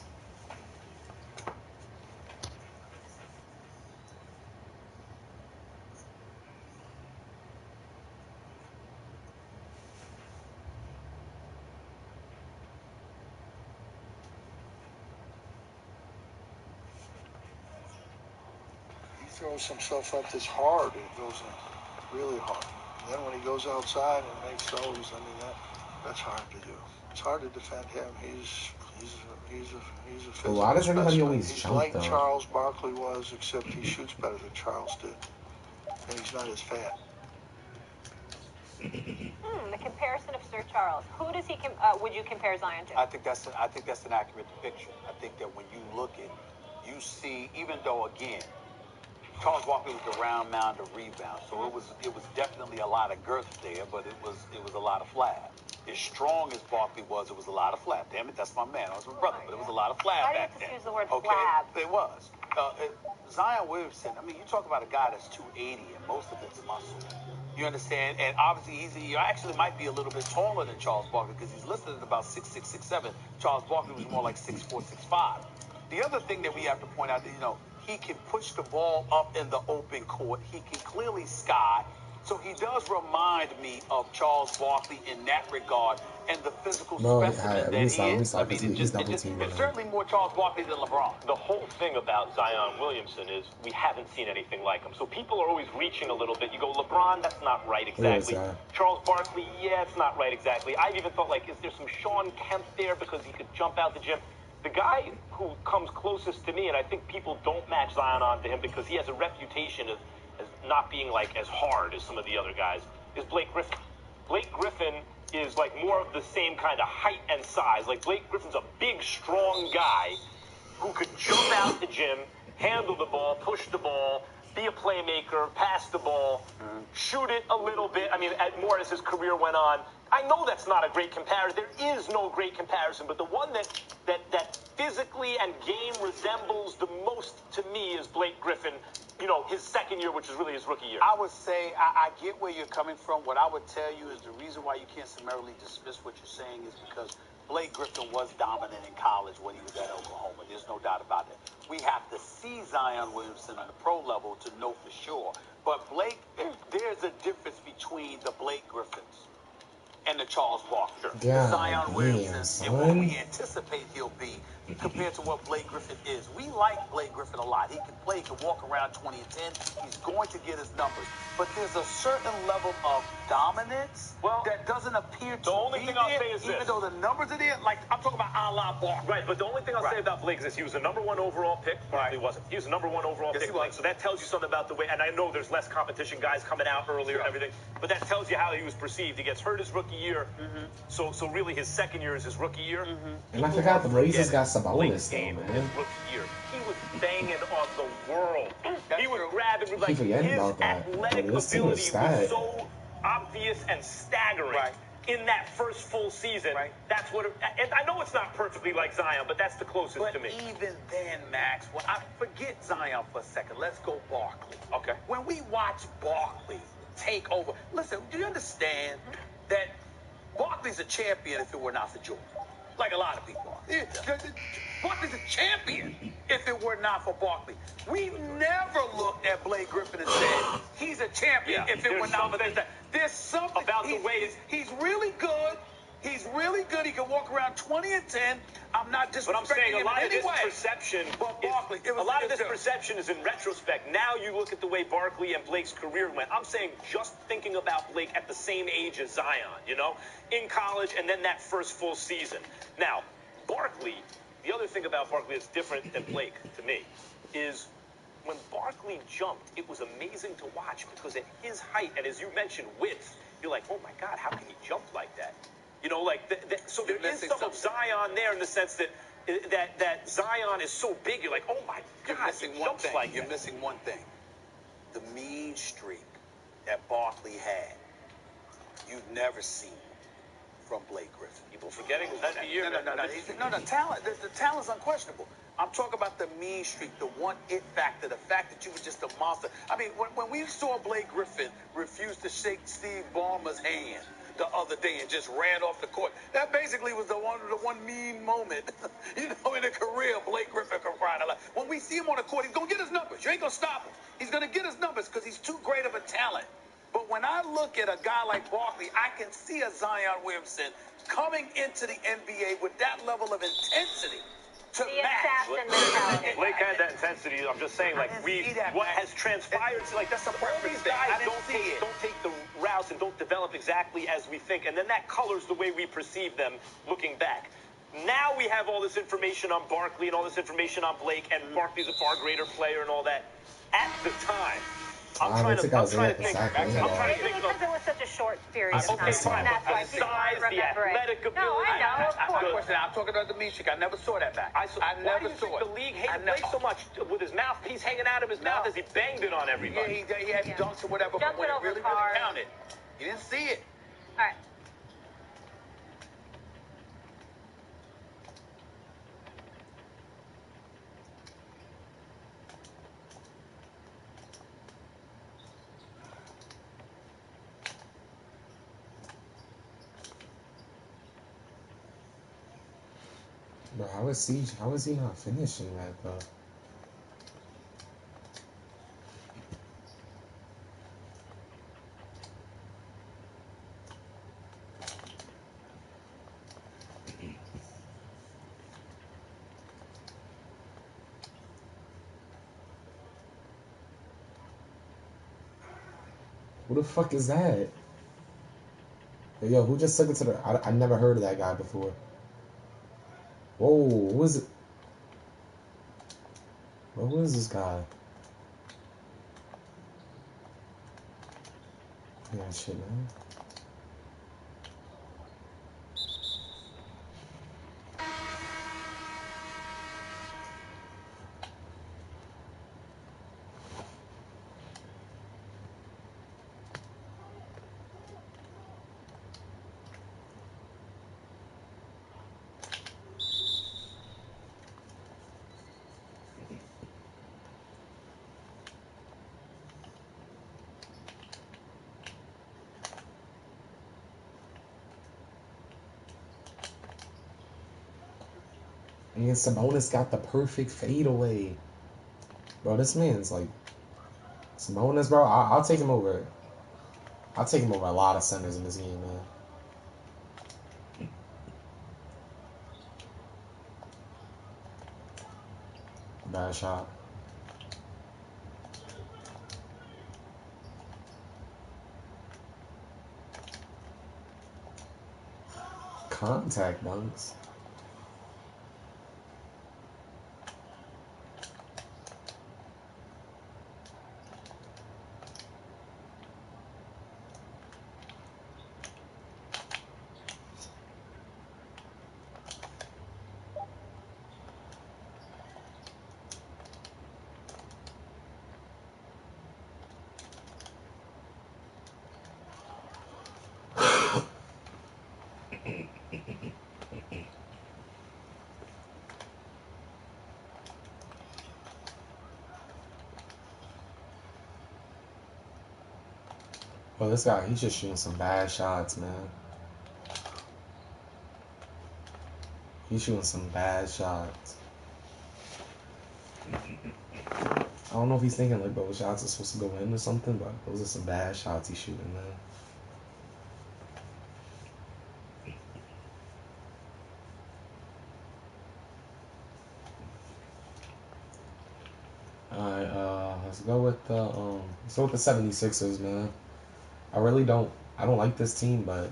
Throws himself up this hard, and it goes in really hard. And then when he goes outside and makes those, I mean that's hard to do. It's hard to defend him. He's a physical Why does everybody specimen. always He's jump, like though? Charles Barkley was, except he shoots better than Charles did, and he's not as fat. The comparison of Sir Charles. Who does he? Would you compare Zion to? I think that's an accurate depiction. I think that when you look at, you see, even though again, Charles Barkley was the round mound of rebound, so it was definitely a lot of girth there, but it was a lot of flab. As strong as Barkley was, it was a lot of flab. Damn it, that's my man. I was my brother, but it was a lot of flab Why do you back have then. to use the word okay? flab? It was. Zion Williamson. I mean, you talk about a guy that's 280 and most of it's muscle. You understand? And obviously, he actually might be a little bit taller than Charles Barkley because he's listed at about 6'6", 6'7". Charles Barkley was more like 6'4", 6'5". The other thing that we have to point out, he can push the ball up in the open court. He can clearly sky. So he does remind me of Charles Barkley in that regard and the physical specimen that he is. I mean, it's certainly more Charles Barkley than LeBron. The whole thing about Zion Williamson is we haven't seen anything like him. So people are always reaching a little bit. You go, LeBron, that's not right exactly. Charles Barkley, yeah, it's not right exactly. I've even thought, like, is there some Sean Kemp there because he could jump out the gym? The guy who comes closest to me, and I think people don't match Zion onto him because he has a reputation as not being like as hard as some of the other guys, is Blake Griffin. Blake Griffin is like more of the same kind of height and size. Like Blake Griffin's a big, strong guy who could jump out the gym, handle the ball, push the ball, be a playmaker, pass the ball, shoot it a little bit. I mean, more as his career went on. I know that's not a great comparison. There is no great comparison, but the one that physically and game resembles the most to me is Blake Griffin. His second year, which is really his rookie year. I would say I get where you're coming from. What I would tell you is the reason why you can't summarily dismiss what you're saying is because Blake Griffin was dominant in college when he was at Oklahoma. There's no doubt about it. We have to see Zion Williamson on the pro level to know for sure. But there's a difference between the Blake Griffins and the Charles Barkley. Yeah, Zion Williamson and what we anticipate he'll be compared to what Blake Griffin is. We like Blake Griffin a lot. He can play, he can walk around 20 and 10. He's going to get his numbers. But there's a certain level of dominance that doesn't appear to the only be thing there, I'll say is even this. though the numbers are there. Like, I'm talking about a la Barkley. Right, but the only thing I'll say about Blake is this. He was the number 1 overall pick. Barkley wasn't. He was the number 1 overall pick. So that tells you something about the way, and I know there's less competition, guys coming out earlier and everything, but that tells you how he was perceived. He gets hurt his rookie year, so really his second year is his rookie year. And I forgot the Blazers got Sabonis, though, man. His rookie year, he was banging on the world. He was grabbing, like, his athletic ability was so obvious and staggering. In that first full season, that's what. And I know it's not perfectly like Zion, but that's the closest to me. But even then, Max, I forget Zion for a second. Let's go Barkley. Okay. When we watch Barkley take over, listen, do you understand that Barkley's a champion if it were not for Jordan? Like a lot of people are. Barkley's a champion if it were not for Barkley. We've never looked at Blake Griffin and said he's a champion if it were not for this. There's something about the way he's really good, He's really good. He can walk around 20 and 10. I'm not disrespecting But I'm saying a lot of this anyway. perception, But Barkley, a lot of this perception is in retrospect. Now you look at the way Barkley and Blake's career went. I'm saying just thinking about Blake at the same age as Zion, you know, in college and then that first full season. Now, Barkley, the other thing about Barkley that's different than Blake to me is when Barkley jumped, it was amazing to watch because at his height and as you mentioned, width, you're like, oh my God, how can he jump like that? You know, like, so there is some of Zion there in the sense that that Zion is so big. You're like, oh my God, he jumps like that. You're missing one thing. The mean streak that Barkley had, you've never seen from Blake Griffin. People forgetting that the year. No, talent. The talent's unquestionable. I'm talking about the mean streak, the one it factor, the fact that you were just a monster. I mean, when we saw Blake Griffin refuse to shake Steve Ballmer's hand the other day and just ran off the court, that basically was the one mean moment, you know, in a career Blake Griffin can find a lot. When we see him on the court, he's gonna get his numbers. You ain't gonna stop him. He's gonna get his numbers because he's too great of a talent. But when I look at a guy like Barkley, I can see a Zion Williamson coming into the NBA with that level of intensity to match. Blake had that intensity. I'm just saying, like, what has transpired, like, that's a all these guys don't take the routes and don't develop exactly as we think, and then that colors the way we perceive them looking back. Now we have all this information on Barkley and all this information on Blake, and Barkley's a far greater player and all that. At the time, I'm trying to think. Maybe because it was such a short period of time. Okay, fine. That's why people The remember it. athletic ability. No, I know, of course. I'm talking about the mean streak. I never saw that back. Why do you think the league hated Blake so much with his mouthpiece hanging out of his mouth as he banged it on everybody? Yeah, he had dunks or whatever, but when it really counted, he didn't see it. All right. Bro, how is he not finishing that though? Who the fuck is that? Yo, who just took it to the... I never heard of that guy before. Whoa, who is it? Bro, who is this guy? Yeah, shit, man. And Sabonis got the perfect fadeaway. Bro, this man's like... Sabonis, bro, I'll take him over... I'll take him over a lot of centers in this game, man. Bad shot. Contact dunks. Well, this guy, he's just shooting some bad shots, man. He's shooting some bad shots. I don't know if he's thinking like those shots are supposed to go in or something, but those are some bad shots he's shooting, man. Let's go with the 76ers, man. I don't like this team, but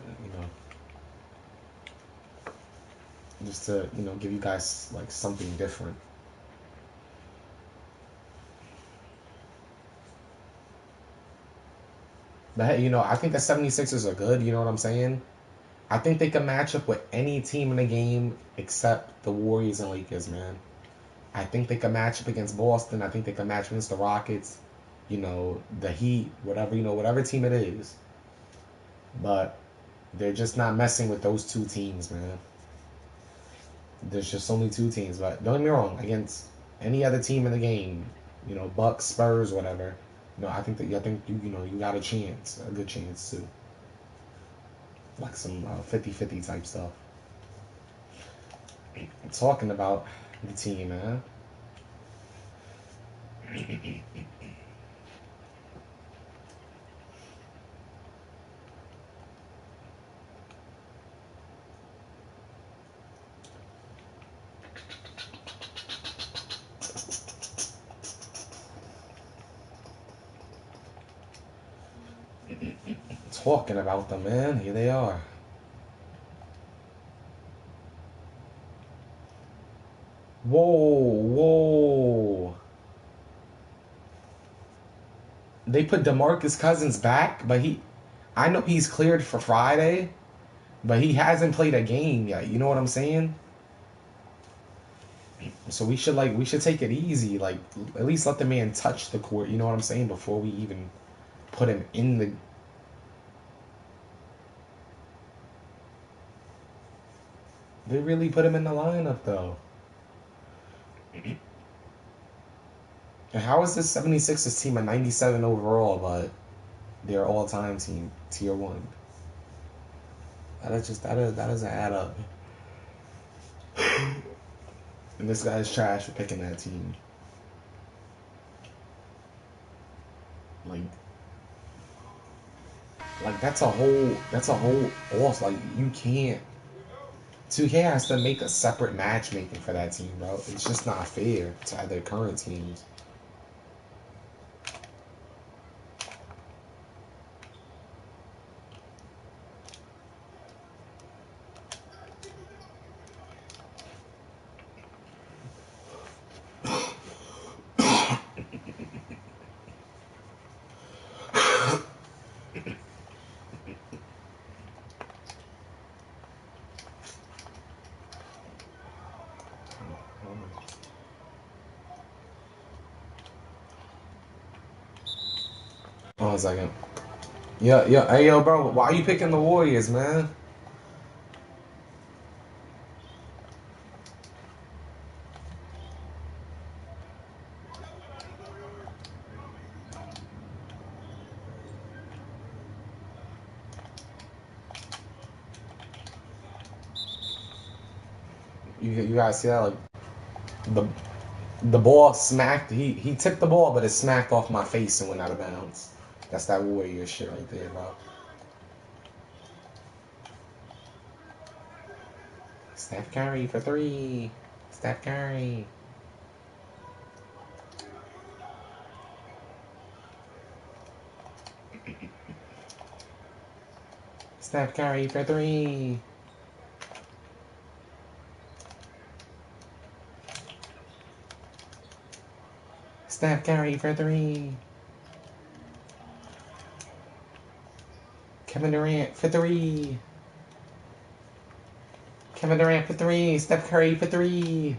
just to give you guys like something different. But hey, I think the 76ers are good, you know what I'm saying? I think they can match up with any team in the game except the Warriors and Lakers, man. I think they can match up against Boston. I think they can match up against the Rockets, the Heat, whatever team it is. But they're just not messing with those two teams, man. There's just only two teams. But don't get me wrong, against any other team in the game, Bucks, Spurs, whatever. I think you got a chance, a good chance too. Like some 50-50 type stuff. Talking about the team, man. Talking about them, man. Here they are. Whoa. They put DeMarcus Cousins back, but I know he's cleared for Friday, but he hasn't played a game yet. You know what I'm saying? So we should take it easy. Like, at least let the man touch the court. You know what I'm saying? Before we even put him in the. They really put him in the lineup though. And how is this 76ers team a 97 overall, but they're all-time team, tier 1? That doesn't add up. And this guy's trash for picking that team. Like that's a whole loss. Like, you can't. 2K has to make a separate matchmaking for that team, bro. It's just not fair to other current teams. Hold on a second. Yeah. Hey, yo, bro. Why are you picking the Warriors, man? You guys see that? Like, the ball smacked. He tipped the ball, but it smacked off my face and went out of bounds. That's that Warrior shit right there, bro. Steph Curry for 3. Steph Curry. Steph Curry for 3. Steph Curry for 3. Kevin Durant for 3. Kevin Durant for 3. Steph Curry for 3.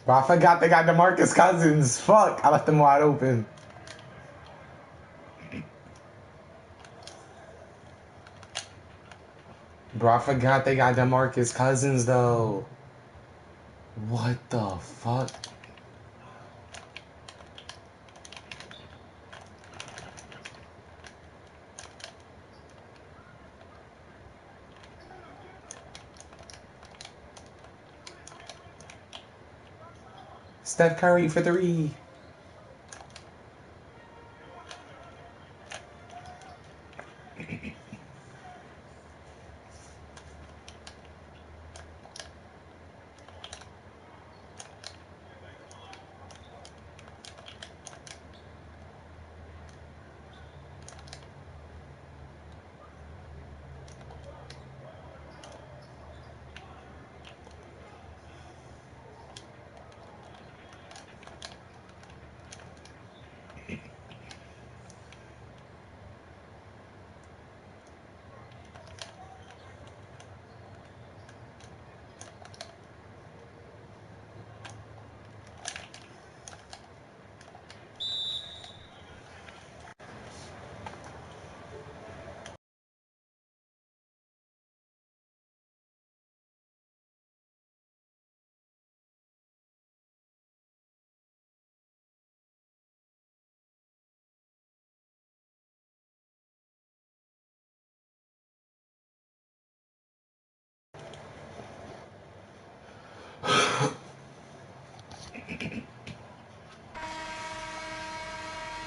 Bro, I forgot they got DeMarcus Cousins. Fuck, I left them wide open. Bro, I forgot they got DeMarcus Cousins, though. What the fuck? Steph Curry for 3.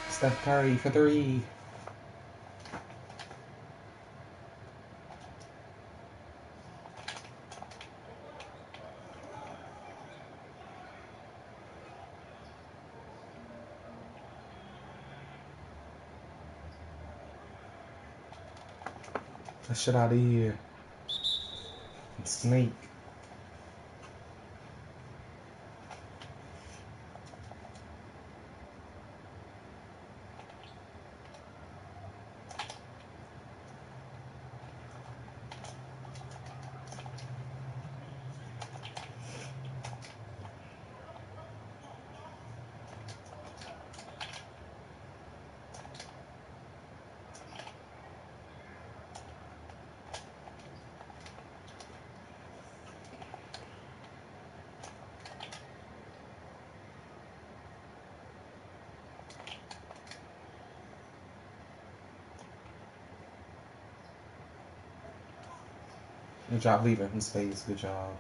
Steph Curry for 3. That shit out of here. Snake. Good job leaving him space. Good job.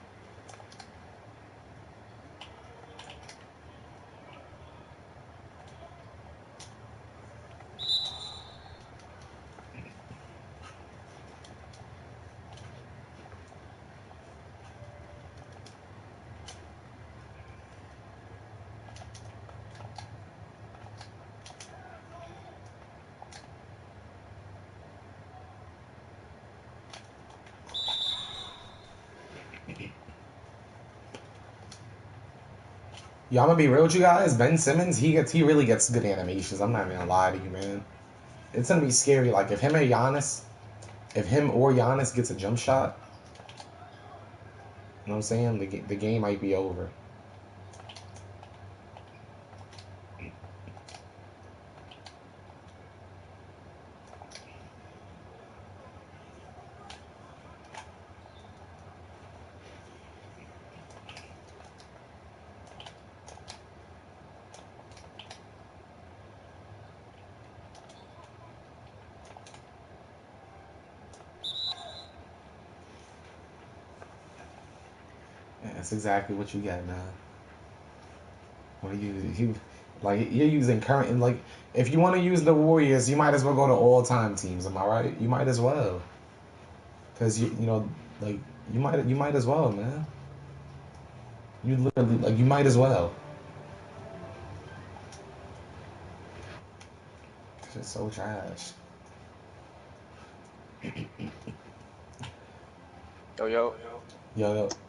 Yo, I'm gonna be real with you guys. Ben Simmons, he really gets good animations. I'm not even gonna lie to you, man. It's gonna be scary. Like if him or Giannis gets a jump shot, you know what I'm saying? The game might be over. Yeah, that's exactly what you get, man. What you're using current, and like if you want to use the Warriors, you might as well go to all-time teams. Am I right? You might as well, because you know like you might as well, man. You literally like you might as well. It's so trash. Yo.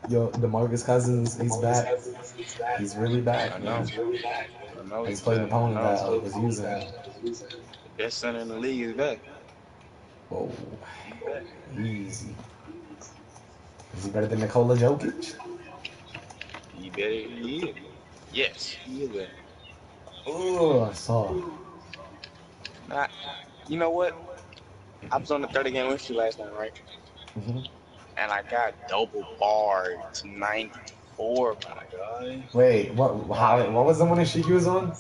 DeMarcus Cousins, he's back. He's really back. I know. He's playing an opponent that was using him. The best center in the league is back. Whoa. Easy. Is he better than Nikola Jokic? He better. He is. Yes, he is better. Oh, I saw. You know what? I was on the 30-game win streak last night, right? Mm-hmm. And I got double barred to 94, my God. Wait, what was the winning streak you was on?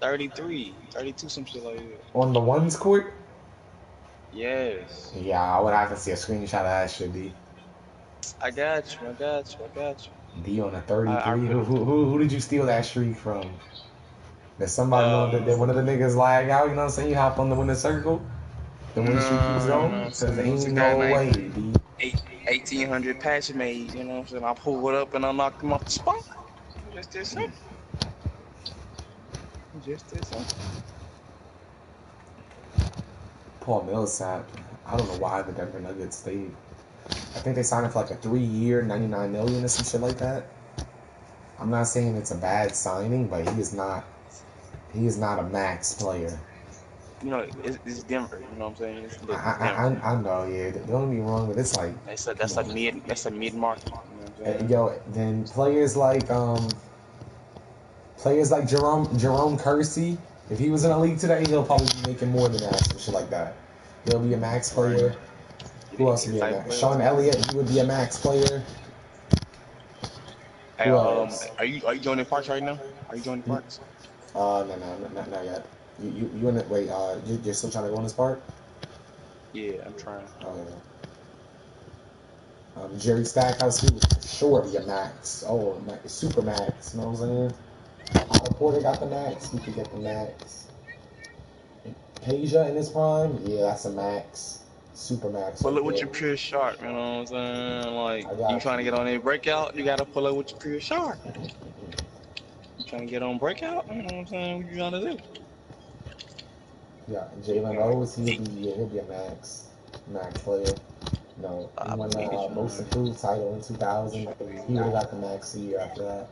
33, 32, some shit like that. On the ones court? Yes. Yeah, I would have to see a screenshot of that shit, B. I got you. I got you. I got you. D on a I 33. really. Who did you steal that streak from? Did somebody know that one of the niggas lag out? You know what I'm saying? You hop on the winning circle. The win streak keeps No, you know what going. I'm Cause saying? It's a ain't guy no named way, D. 1800 patch made. You know what I'm saying? I pulled it up and I knocked him off the spot. Just this simple. Just this simple. Paul Millsap. I don't know why the Denver Nuggets stayed. I think they signed him for like a 3-year, $99 million or some shit like that. I'm not saying it's a bad signing, but he is not a max player. You know, it's Denver. You know what I'm saying? It's Denver. I know, yeah. Don't get me wrong, but it's like That's a mid market. You know what I'm saying? yo, then players like Jerome Kersey, if he was in the league today, he'll probably be making more than that and shit like that. He'll be a max player. Who else would be a max? Sean Elliott, he would be a max player. Hey, Who else? are you joining Parks right now? Are you joining Parks? No, not yet. You in it? Wait, you're still trying to go in this part? Yeah, I'm trying. Oh yeah. Jerry Stackhouse, he would for sure be a max. Oh, super max. You know what I'm saying? Otto Porter got the max. He could get the max. Peja in his prime, yeah, that's a max. Super max. Pull right it with there. your pure sharp, you know what I'm saying? Like, I got you trying to you. get on a breakout, you gotta pull it with your pure sharp. You trying to get on breakout, you know what I'm saying? What you gotta do? Yeah, Jalen Rose, he'll be a max player. No, he won the most improved title in 2000. He would have got the max the year after that.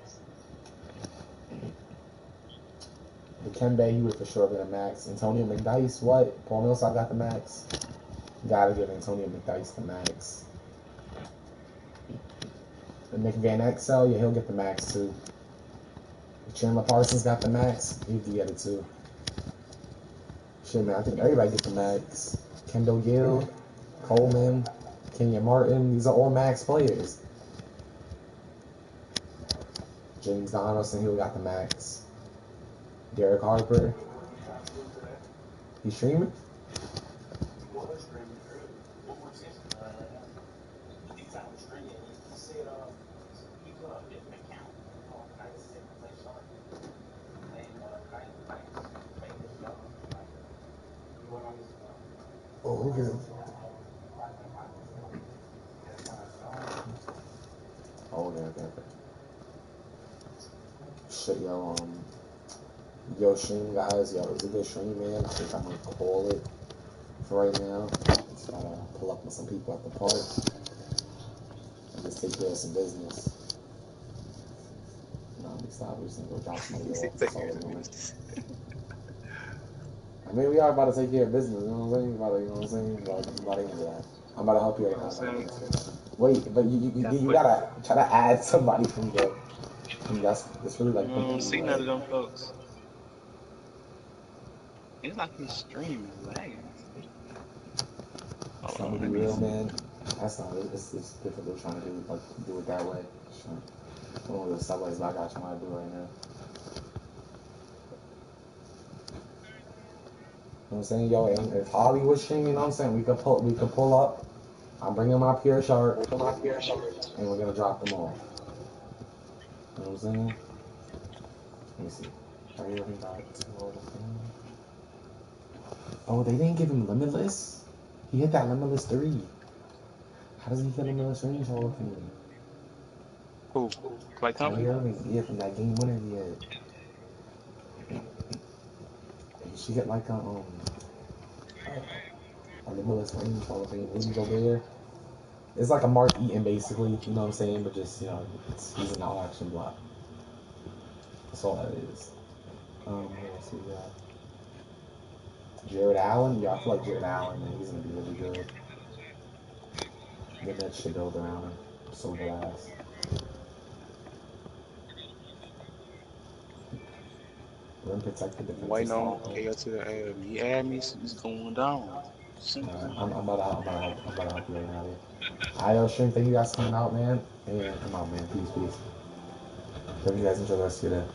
Dikembe, he would for sure been a max. Antonio McDyess, what? Paul Millsap got the max. Gotta give Antonio McDyess the max. And Nick Van Exel, yeah, he'll get the max too. If Chandler Parsons got the max, he could get it too. Shit, man, I think everybody gets the max. Kendall Gill, Coleman, Kenyon Martin, these are all max players. James Donaldson, he got the max. Derek Harper, he's streaming? Oh, okay. Oh, okay. Shit, yo, stream guys, yo, it's a good stream, man. I think I'm gonna call it for right now. Just gotta pull up with some people at the park and just take care of some business. No, let me stop. We're just gonna go drop somebody off. That's all we're doing. I mean, we are about to take care of business, you know what I'm saying? You know what I'm saying? About to answer that. I'm about to help you right now. Wait, but you gotta try to add somebody from the. That's really like. I don't see none of them folks. It's like his stream is lagging. It's not gonna be real, man. That's not it. It's difficult trying to do it that way. I don't know the subways, but I got you how to do it right now. You know what I'm saying? Yo, if Hollywood streaming, you know what I'm saying? We could pull up. I'm bringing my pure shark, and we're gonna drop them off. You know what I'm saying? Let me see. Right here we got 2 over things. Oh, they didn't give him Limitless? He hit that Limitless 3. How does he hit Limitless range Hall of Fame? Who? Klay Thompson? Yeah, from that game winner he had. He should get like a Limitless range Hall of Fame. Rudy Gobert. It's like a Mark Eaton basically, you know what I'm saying? But just, you know, he's an all-action block. That's all that is. What else we got? Jared Allen? Yeah, I feel like Jared Allen, man, he's gonna be really good. Get that shit built around him. So glass. Rim protected defensive Waiting on style. KO to the AM. He add me, so it's going down. I'm about to help you right now. I know, Shrimp, thank you guys for coming out, man. And come on, man. Peace. Hope you guys enjoy the rest of your day.